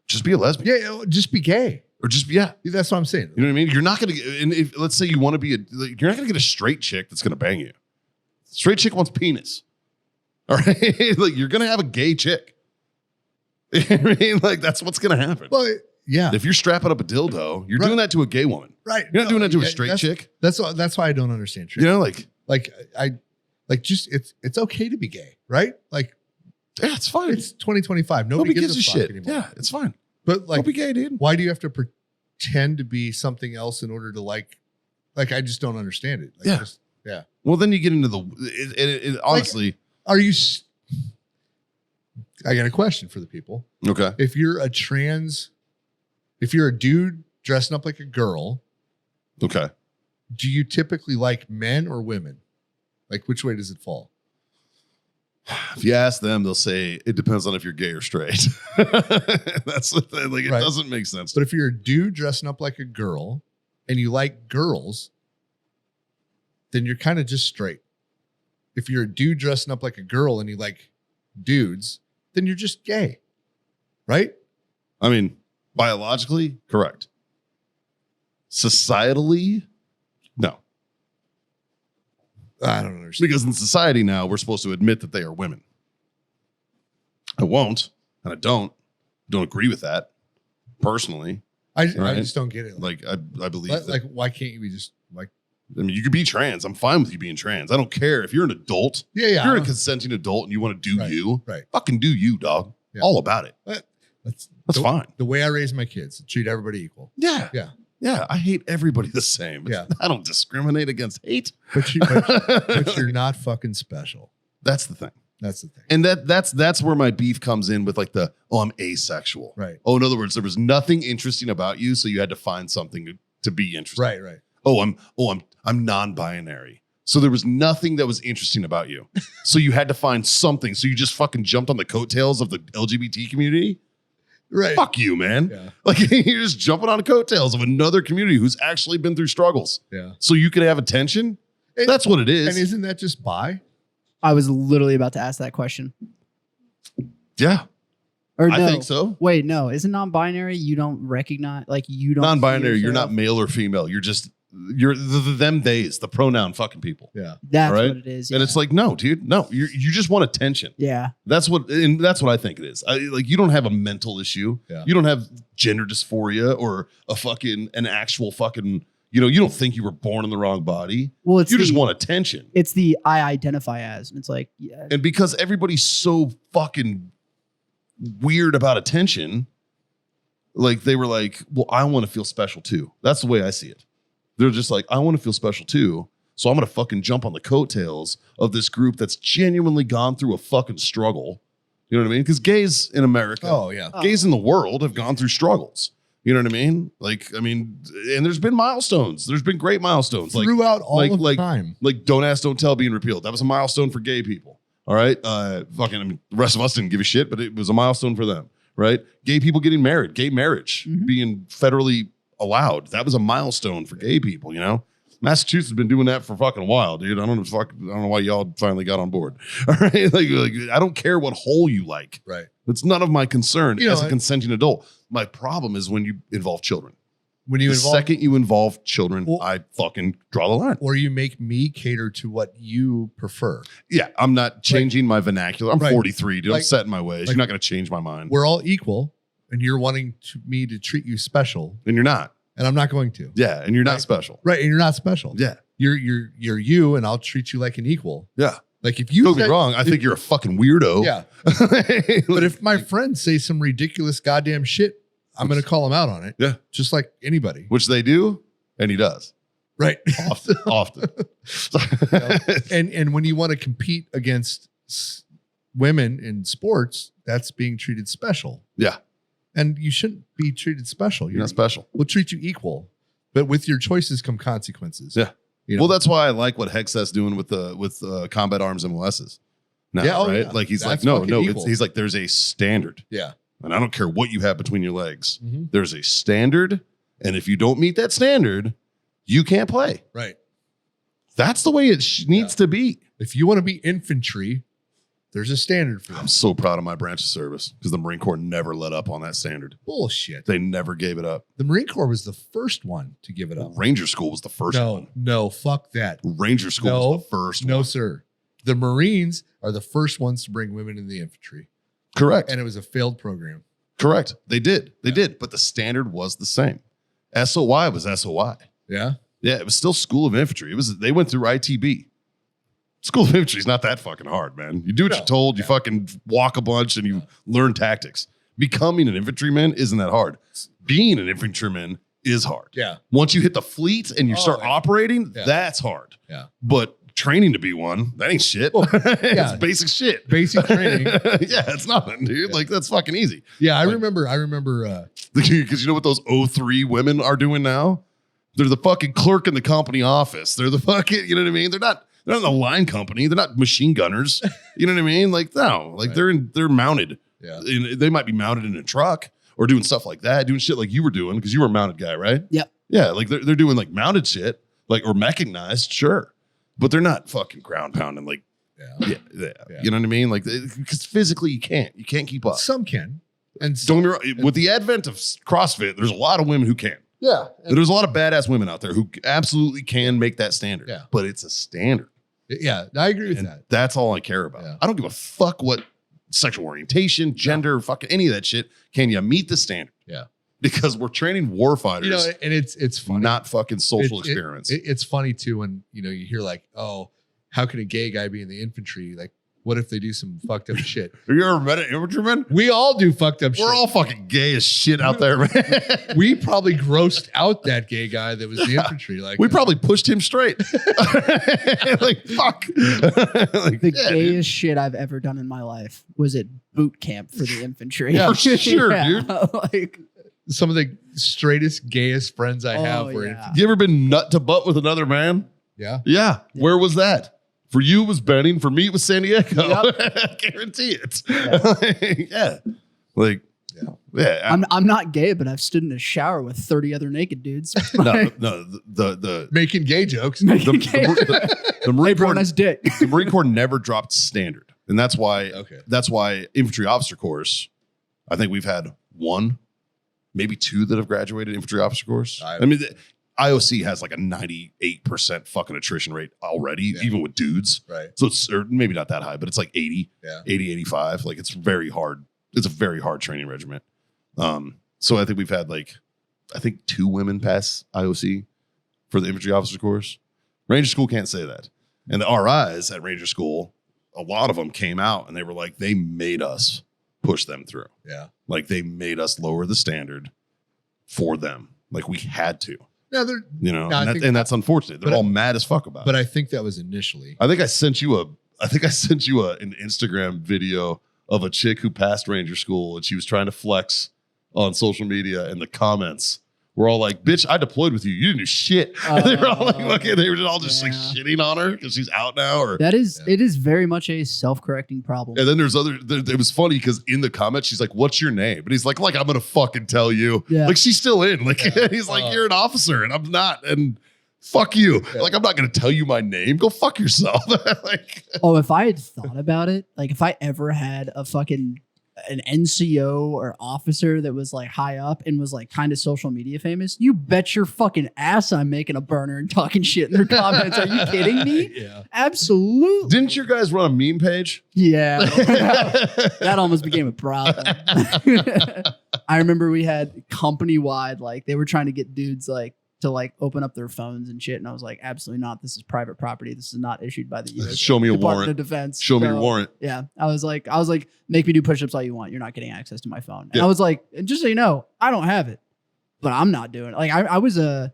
Just be a lesbian. Yeah. Just be gay. Or just be, yeah. That's what I'm saying. You know what I mean? You're not going to, and if, let's say you want to be you're not going to get a straight chick that's going to bang you. Straight chick wants penis. All right. Like, you're going to have a gay chick. You know what I mean? Like, that's what's going to happen. Well, yeah. If you're strapping up a dildo, you're Right. doing that to a gay woman. Right. You're not doing that to a Yeah, straight chick. That's why I don't understand trans. You know, like just it's okay to be gay, right? Like yeah, it's fine. it's 2025. Nobody gives a fuck shit. anymore. Yeah, it's fine. But like, Don't be gay, dude. why do you have to pretend to be something else in order to like I just don't understand it. Like, Yeah. just, yeah. Well, then you get into the honestly. Are you? I got a question for the people. Okay. If you're a dude dressing up like a girl, Okay. do you typically like men or women? Like, which way does it fall? If you ask them, they'll say it depends on if you're gay or straight. That's what they, like. It Right. doesn't make sense. But if you're a dude dressing up like a girl and you like girls, then you're kind of just straight. If you're a dude dressing up like a girl and you like dudes, then you're just gay, right? I mean, biologically, correct. Societally, no. I don't understand. Because in society now, we're supposed to admit that they are women. I won't, and I don't agree with that personally. I Right. just don't get it. Like, I believe that. like, why can't you be just like, I mean, you could be trans. I'm fine with you being trans. I don't care if you're an adult. yeah. If you're a consenting adult and you want to do Right, you, right. fucking do you, dog. Yeah. All about it. That's fine. The way I raise my kids, treat everybody equal. Yeah. Yeah. Yeah. I hate everybody the same. Yeah. I don't discriminate against hate. But you're not fucking special. That's the thing. That's the thing. And that's where my beef comes in with like I'm asexual. Right. Oh, in other words, there was nothing interesting about you, so you had to find something to be interesting. Right. Oh, I'm non-binary. So there was nothing that was interesting about you. So you had to find something. So you just fucking jumped on the coattails of the LGBT community. Right. Fuck you, man. Yeah. Like, you're just jumping on the coattails of another community who's actually been through struggles. Yeah. So you could have attention. And- That's what it is. And isn't that just bi? I was literally about to ask that question. Yeah, Or I no. think so. Wait, no. Isn't non-binary? You don't recognize, like you don't. see Non-binary, you're not yourself? male or female. You're the them, theys, the pronoun fucking people. Yeah. That's right? what it is. And yeah. it's like, no, dude, no, you just want attention. Yeah. That's what I think it is. Like, you don't have a mental issue. Yeah. You don't have gender dysphoria or an actual fucking, you don't think you were born in the wrong body. Well, it's You just want attention. It's the I identify as, and it's like, yeah, And because everybody's so fucking weird about attention, like they were like, well, I want to feel special too. That's the way I see it. They're just like, I want to feel special too. So I'm going to fucking jump on the coattails of this group that's genuinely gone through a fucking struggle. You know what I mean? Because gays in America, Oh, yeah. gays in the world have gone through struggles. You know what I mean? Like, and there's been milestones. There's been great milestones. Like, Throughout all like- of like- time. like Don't Ask, Don't Tell being repealed. That was a milestone for gay people. All right. The rest of us didn't give a shit, but it was a milestone for them. Right. Gay people getting married, gay marriage Mhm. being federally allowed. That was a milestone for gay people. Massachusetts has been doing that for fucking a while, dude. I don't know why y'all finally got on board. All right. Like, I don't care what hole you like. Right. It's none of my concern You know, as a consenting adult. My problem is when you involve children. When you The involve, second you involve children, Well- I fucking draw the line. or you make me cater to what you prefer. Yeah, I'm not changing my vernacular. I'm Right. 43, dude. I'm Like- set in my ways. like- You're not going to change my mind. We're all equal, and you're wanting me to treat you special, And you're not. and I'm not going to. Yeah, and you're not Right. special. Right. And you're not special. Yeah, You're you, and I'll treat you like an equal. yeah. Like if you Don't get me wrong, I think you're a fucking weirdo. Yeah. But if my friends say some ridiculous goddamn shit, I'm going to call him out on it. Yeah. Just like anybody. Which they do, and he does. Right. Often. And when you want to compete against women in sports, that's being treated special. Yeah. And you shouldn't be treated special. You're not special. We'll treat you equal. But with your choices come consequences. Yeah. You know? Well, that's why I like what Hexas doing with combat arms MOSs. Now, Yeah, oh, right? yeah. Like he's That's like, no, fucking no. equal. He's like, there's a standard. Yeah. And I don't care what you have between your legs. Mm-hmm. There's a standard. And if you don't meet that standard, you can't play. Right. That's the way it needs to be. If you want to be infantry, there's a standard for I'm that. so proud of my branch of service because the Marine Corps never let up on that standard. Bullshit. They never gave it up. The Marine Corps was the first one to give it up. Ranger School was the first one. No, fuck that. Ranger School was the first No, one. sir. The Marines are the first ones to bring women in the infantry. Correct. And it was a failed program. Correct. They did. They did. But the standard was the same. SOI was SOI. Yeah. Yeah, it was still School of Infantry. They went through ITB. School of Infantry is not that fucking hard, man. You do what you're told, you fucking walk a bunch and you learn tactics. Becoming an infantryman isn't that hard. Being an infantryman is hard. Yeah. Once you hit the fleet and you start yeah. operating, Yeah. that's hard. Yeah. But training to be one, that ain't shit. It's basic shit. Basic training. Yeah, it's nothing, dude. Yeah. Like, that's fucking easy. Yeah, I Like- remember Because you know what those 03 women are doing now? They're the fucking clerk in the company office. They're the fucking, you know what I mean? They're not in the line company. They're not machine gunners. You know what I mean? Like, no, like Right. they're mounted. Yeah. They might be mounted in a truck or doing stuff like that, doing shit like you were doing because you were a mounted guy, right? Yep. Yeah, like they're doing like mounted shit, like or mechanized, sure, but they're not fucking ground pounding like Yeah. yeah. You know what I mean? Like because physically you can't keep up. Some can. And Don't get me wrong, with the advent of CrossFit, there's a lot of women who can. yeah. There's a lot of badass women out there who absolutely can make that standard. Yeah. But it's a standard. Yeah, I agree with And that. that's all I care about. Yeah. I don't give a fuck what sexual orientation, gender, fucking any of that shit. Can you meet the standard? Yeah. Because we're training war fighters, You know, and it's funny. not fucking social It- experiments. It's funny too when you hear like, oh, how can a gay guy be in the infantry? Like, what if they do some fucked up shit? Have you ever met an infantryman? We all do fucked up shit. We're all fucking gay as shit out there, man. We probably grossed out that gay guy that was the infantry. Like We probably pushed him straight. Like, fuck. Like, The yeah, dude. gayest shit I've ever done in my life was at boot camp for the infantry. Yeah, for sure, dude. Like, some of the straightest, gayest friends I have were yeah. infantry. You ever been nut to butt with another man? Yeah. Yeah. Where was that? For you, it was Benning. For me, it was San Diego. I guarantee it. Yeah. Like, yeah. I'm not gay, but I've stood in a shower with 30 other naked dudes. No, the Making gay jokes. the Marine Hey, bro, Corps, nice dick. the Marine Corps never dropped standard, and that's why. Okay. That's why infantry officer course. I think we've had one, maybe two that have graduated infantry officer course. I mean, the IOC has like a 98% fucking attrition rate already, even with dudes. Right. So it's or maybe not that high, but it's like 80, Yeah. 80, 85. Like it's very hard. It's a very hard training regiment. So I think we've had like, I think 2 women pass IOC for the infantry officer course. Ranger school can't say that. And the RIs at Ranger school, a lot of them came out and they were like, they made us push them through. Yeah. Like they made us lower the standard for them. Like we had to, No, they're, you know, No, I and, think- and that's unfortunate. They're but all mad as fuck about but it. I think that was initially. I think I sent you an Instagram video of a chick who passed Ranger school and she was trying to flex on social media and the comments were all like, bitch, I deployed with you. You didn't do shit. And they were all like, okay, they were all just like shitting on her because she's out now. Or That is, it is very much a self-correcting problem. and then there's it was funny because in the comments, she's like, what's your name? And he's like, I'm going to fucking tell you. Yeah. Like she's still in. Like he's like, you're an officer and I'm not. And fuck you. Yeah. Like, I'm not going to tell you my name. Go fuck yourself. Like, Oh, if I had thought about it, like if I ever had an NCO or officer that was like high up and was like kind of social media famous, you bet your fucking ass I'm making a burner and talking shit in their comments. Are you kidding me? Yeah. Absolutely. didn't your guys run a meme page? Yeah. That almost became a problem. I remember we had company wide, like they were trying to get dudes like to like open up their phones and shit. And I was like, absolutely not. This is private property. This is not issued by the U.S. Show me a Department warrant. of Defense. Show me your warrant. Yeah. I was like, make me do push-ups all you want. You're not getting access to my phone. And Yeah. I was like, just so you know, I don't have it, but I'm not doing it. Like I was a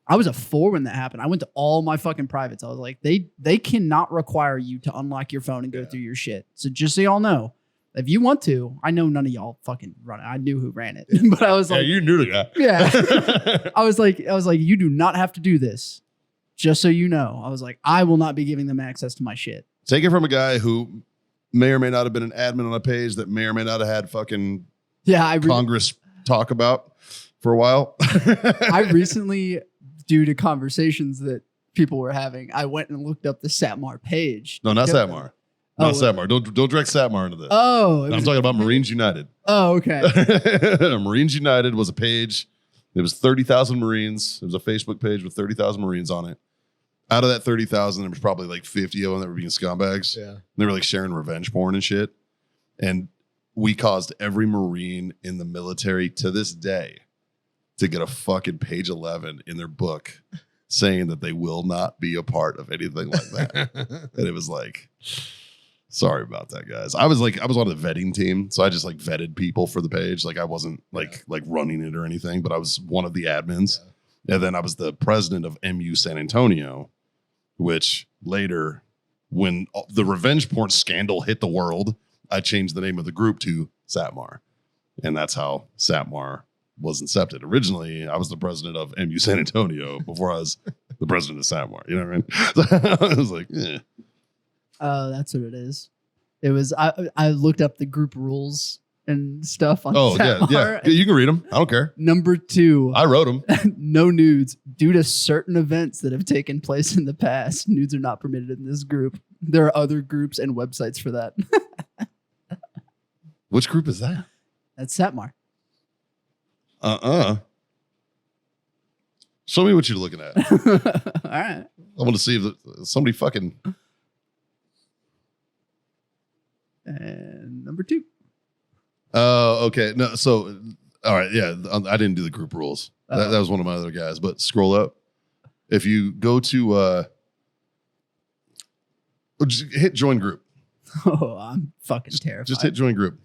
4 when that happened. I went to all my fucking privates. I was like, they cannot require you to unlock your phone and go through your shit. So just so y'all know, if you want to, I know none of y'all fucking run it. I knew who ran it, but I was like, you knew the guy. yeah. I was like, you do not have to do this. Just so you know, I was like, I will not be giving them access to my shit. Take it from a guy who may or may not have been an admin on a page that may or may not have had fucking Congress talk about for a while. I recently, due to conversations that people were having, I went and looked up the Satmar page. No, not Satmar. Not Satmar. Don't direct Satmar into this. Oh, I'm talking about Marines United. Oh, okay. Marines United was a page. It was 30,000 Marines. It was a Facebook page with 30,000 Marines on it. Out of that 30,000, there was probably like 50 of them that were being scumbags. Yeah. They were like sharing revenge porn and shit. And we caused every Marine in the military to this day to get a fucking page 11 in their book saying that they will not be a part of anything like that. And it was like, sorry about that, guys. I was on the vetting team, so I just like vetted people for the page. Like I wasn't like running it or anything, but I was one of the admins. Yeah. And then I was the president of MU San Antonio, which later, when the revenge porn scandal hit the world, I changed the name of the group to Satmar. And that's how Satmar was incepted. Originally, I was the president of MU San Antonio before I was the president of Satmar. You know what I mean? So I was like, eh. Oh, that's what it is. It was I looked up the group rules and stuff on Satmar. Yeah. You can read them. I don't care. Number 2. I wrote them. No nudes. Due to certain events that have taken place in the past, nudes are not permitted in this group. There are other groups and websites for that. Which group is that? That's Satmar. Show me what you're looking at. All right. I want to see if somebody fucking... And number 2. Oh, okay. No, so all right, yeah. I didn't do the group rules. That was one of my other guys. But scroll up. If you go to just hit join group. Oh, I'm fucking terrified. Just hit join group.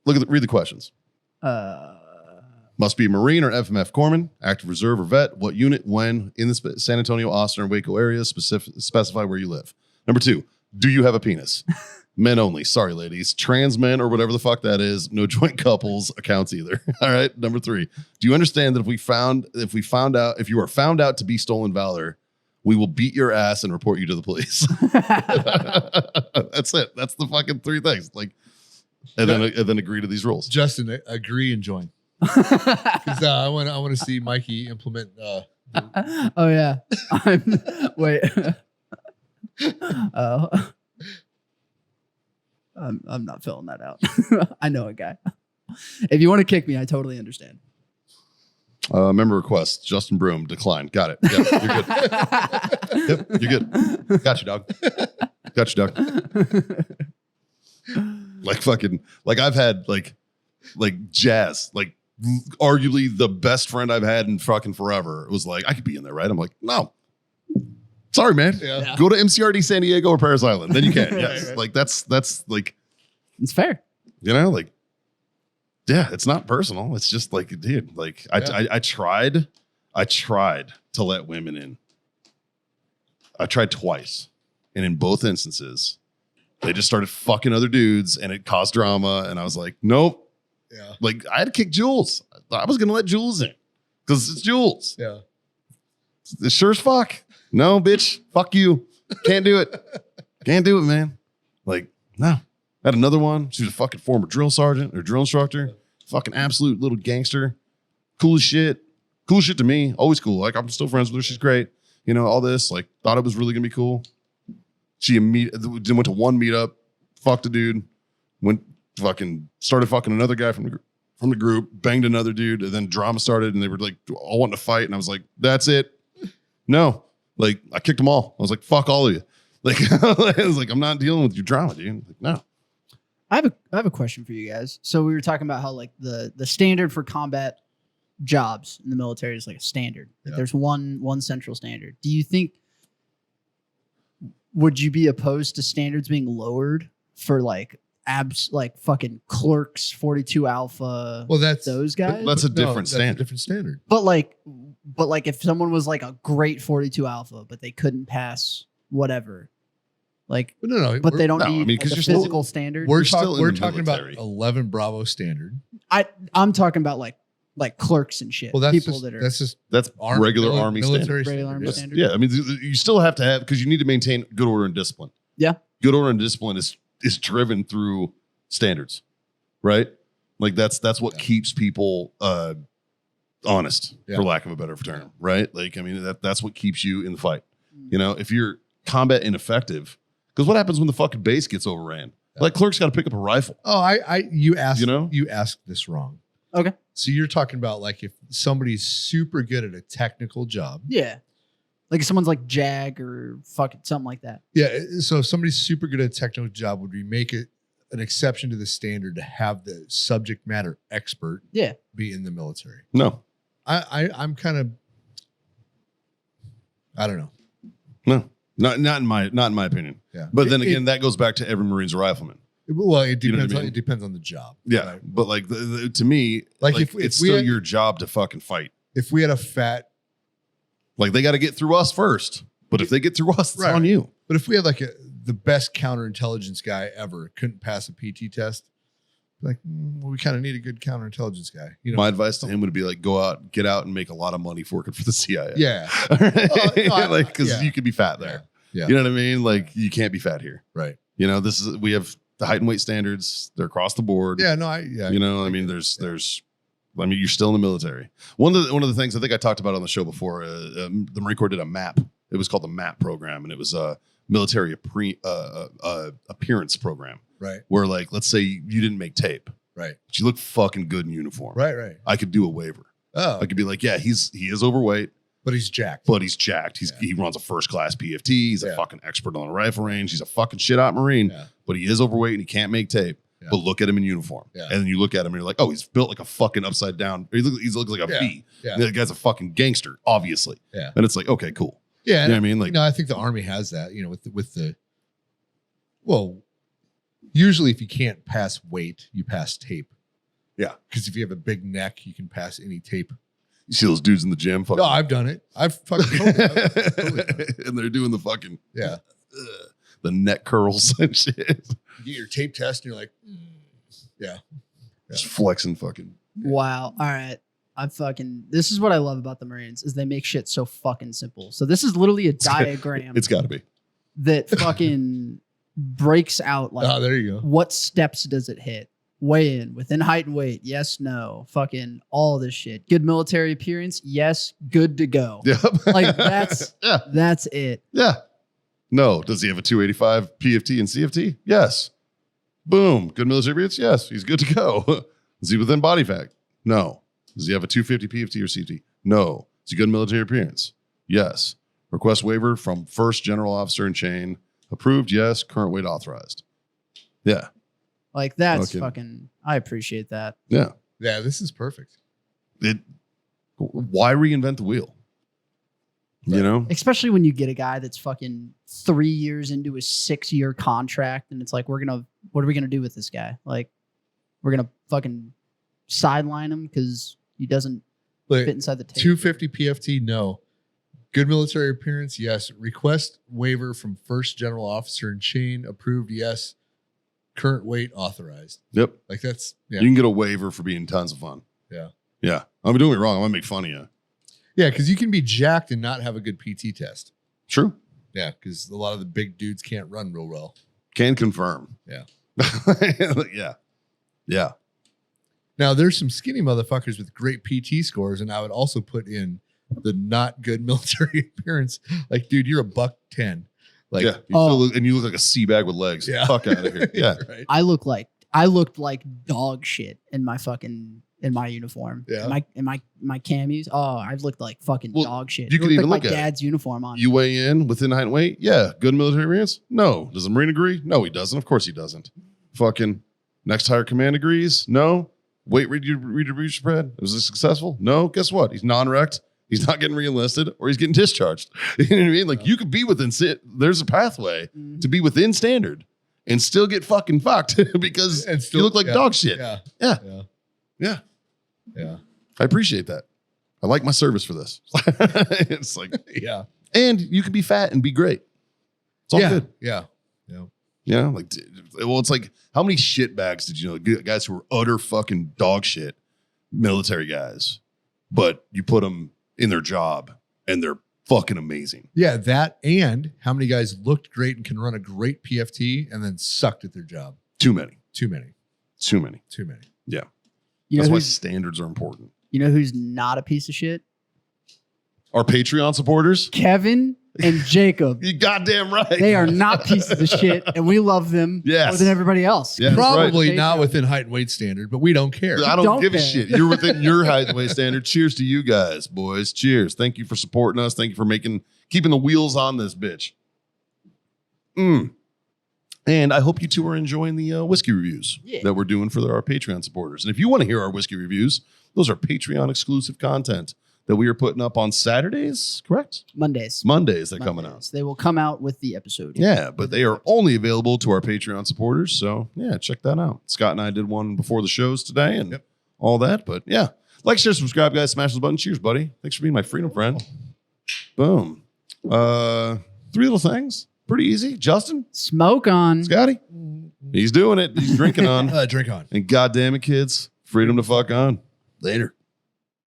Read the questions. Must be Marine or FMF corpsman, active reserve or vet. What unit, when, in the San Antonio, Austin, or Waco area, specify where you live. Number 2, do you have a penis? Men only. Sorry, ladies. Trans men or whatever the fuck that is. No joint couples accounts either. All right. Number 3, do you understand that if you are found out to be stolen valor, we will beat your ass and report you to the police? That's it. That's the fucking 3 things. Like, and then agree to these rules. Justin, agree and join. Because I want to see Mikey implement. Oh yeah. Wait. Oh. I'm not filling that out. I know a guy. If you want to kick me, I totally understand. Member request, Justin Broom, decline. Got it. Yep, you're good. Yep, you're good. Got you, dog. Got you, dog. Like I've had like Jazz, like arguably the best friend I've had in fucking forever. It was like, I could be in there, right? I'm like, no. Sorry, man. Yeah. Go to MCRD San Diego or Paris Island. Then you can. Yes. Right. Like that's like, It's fair. you know, like, yeah, it's not personal. It's just like, dude, like I tried to let women in. I tried twice. And in both instances, they just started fucking other dudes and it caused drama. And I was like, nope. Yeah. Like I had to kick Jules. I was going to let Jules in because it's Jules. Yeah. It's sure as fuck. No, bitch. Fuck you. Can't do it. Can't do it, man. Like, no. I had another one. She was a fucking former drill sergeant or drill instructor. Fucking absolute little gangster. Cool as shit. Cool shit to me. Always cool. Like, I'm still friends with her. She's great. You know, all this. Like, thought it was really going to be cool. She immediately went to one meetup. Fucked a dude. Started fucking another guy from the group. Banged another dude. And then drama started. And they were like all wanting to fight. And I was like, that's it. No. Like, I kicked them all. I was like, fuck all of you. Like, I was like, I'm not dealing with your drama, dude. Like, no. I have a question for you guys. So we were talking about how like the standard for combat jobs in the military is like a standard. Like Yeah. there's one central standard. Do you think would you be opposed to standards being lowered for like fucking clerks, 42 Alpha, Well, that's those guys? That's a No, different that's standard. A different standard. But like if someone was like a great 42 Alpha, but they couldn't pass whatever, like, But no, but they don't no, I need mean, like, 'cause the you're still- physical standard. We're still in we're the talking military. about 11 Bravo standard. I'm talking about like clerks and shit. Well, that's people just, that are that's just That's regular Army standard. military Regular Army yeah. standard. Yeah, I mean, you still have to have because you need to maintain good order and discipline. Yeah. Good order and discipline is driven through standards, right? Like that's what keeps people honest, Yeah. for lack of a better term, right? Like, I mean, that's what keeps you in the fight. You know, if you're combat ineffective, because what happens when the fucking base gets overran? Yeah. Like, clerk's got to pick up a rifle. Oh, you asked, You know? asked this wrong. Okay. So you're talking about like if somebody's super good at a technical job. Yeah. Like if someone's like JAG or fucking something like that. Yeah. So if somebody's super good at a technical job, would we make it an exception to the standard to have the subject matter expert Yeah. be in the military? No, I'm kind of, I don't know. no, not in my opinion. Yeah. But then It- again, that goes back to every Marine's a rifleman. Well, it You know what I depends. mean? It depends on the job. Yeah, right? but like to me, Like, like if it's we still had- your job to fucking fight. If we had a fat, Like they got to get through us first. But if they get through us, it's Right. on you. but if we had like the best counterintelligence guy ever couldn't pass a PT test, like well, we kind of need a good counterintelligence guy. You know, My advice to him would be like, go out, get out, and make a lot of money for working for the CIA. yeah, Like, I- because yeah. you could be fat there. Yeah. You know what I mean? Like, you can't be fat here. right. You know, we have the height and weight standards. They're across the board. Yeah, no, You know, I mean, there's, I mean, you're still in the military. One of the things I think I talked about on the show before, the Marine Corps did a MAP. It was called the MAP program, and it was a military appearance program right, where, like, let's say you didn't make tape, right, but you look fucking good in uniform. right. I could do a waiver. Oh, I could be like, yeah, he is overweight, but he's jacked. but he's jacked. He runs a first class PFT. He's a Yeah. fucking expert on the rifle range. He's a fucking shit out Marine, Yeah. but he is overweight and he can't make tape. Yeah. But look at him in uniform. Yeah. And then you look at him and you're like, oh, he's built like a fucking upside down. He looks like a Yeah. V. Yeah. The guy's a fucking gangster, obviously. Yeah. And it's like, okay, cool. Yeah, You and know what I mean? Like, I think the Army has that. You know, with the well, usually if you can't pass weight, you pass tape. Yeah. Because if you have a big neck, you can pass any tape. you see those dudes in the gym? Fucking, No, I've done it. I've fucking totally done it. and they're doing the fucking, Yeah. the neck curls and shit. You get your tape test and you're like, yeah. Just flexing fucking. Wow. All right. This is what I love about the Marines is they make shit so fucking simple. So this is literally a diagram It's got to be. that fucking breaks out like Oh, there you go. what steps does it hit? Weigh in within height and weight. Yes, no. Fucking all this shit. Good military appearance. Yes. Good to go. Yeah. Like that's yeah. that's it. Yeah. No. Does he have a 285 PFT and CFT? Yes. Boom. Good military appearance? Yes. He's good to go. Is he within body fat? No. Does he have a 250 PFT or CFT? No. Is he good military appearance? Yes. Request waiver from first general officer in chain. Approved? Yes. Current weight authorized. Yeah. Like that's Okay. fucking. I appreciate that. Yeah. Yeah, this is perfect. Why reinvent the wheel? You Right. know? Especially when you get a guy that's fucking 3 years into his 6-year contract, and it's like what are we gonna do with this guy? Like, we're gonna fucking sideline him because he doesn't But fit inside the tape. 250 PFT, no. Good military appearance, yes. Request waiver from first general officer in chain, approved, yes. Current weight authorized. Yep. Like that's yeah. You can get a waiver for being tons of fun. Yeah. Yeah. I'm doing it wrong. I'm going to make fun of you. Yeah, because you can be jacked and not have a good PT test. True. Yeah, because a lot of the big dudes can't run real well. Can confirm. Yeah. Yeah. Yeah. Now there's some skinny motherfuckers with great PT scores, and I would also put in the not good military appearance. Like, dude, you're a $110. Like, yeah. You look like a sea bag with legs. Yeah. Fuck out of here. Yeah. right. I looked like dog shit in my uniform. Yeah. In my camis. Oh, I've looked like fucking Well, dog shit. you It could looked even like look my at it. dad's uniform on. You weigh in within height and weight? Yeah. Good military appearance? No. Does the Marine agree? No, he doesn't. Of course he doesn't. Fucking next higher command agrees? No. Wait, read your review spread. Was it successful? No. Guess what? He's non-rect. He's not getting reenlisted, or he's getting discharged. You know what I mean? Like you could be within. There's a pathway to be within standard and still get fucking fucked because you look like dog shit. Yeah. I appreciate that. I like my service for this. It's like, and you can be fat and be great. It's all good. Yeah. Like, well, it's like, how many shit bags did you know? Guys who were utter fucking dog shit, military guys, but you put them in their job and they're fucking amazing. Yeah, that and how many guys looked great and can run a great PFT and then sucked at their job? Too many. Yeah. That's why standards are important. You know who's not a piece of shit? Our Patreon supporters? Kevin and Jacob. You goddamn right. They are not pieces of shit, and we love them more than everybody else. Yeah, probably not within height and weight standard, but we don't care. I don't give a shit. You're within your height and weight standard. Cheers to you guys, boys. Cheers. Thank you for supporting us. Thank you for keeping the wheels on this bitch. And I hope you two are enjoying the whiskey reviews that we're doing for our Patreon supporters. And if you want to hear our whiskey reviews, those are Patreon exclusive content that we are putting up on Saturdays, correct? Mondays. They're coming out. They will come out with the episode. Yeah, but they are only available to our Patreon supporters. So, yeah, check that out. Scott and I did one before the shows today and all that. But, yeah, like, share, subscribe, guys. Smash the button. Cheers, buddy. Thanks for being my freedom friend. Boom. 3 little things. Pretty easy. Justin? Smoke on. Scotty? He's doing it. He's drinking on. Drink on. And goddamn it, kids. Freedom to fuck on. Later.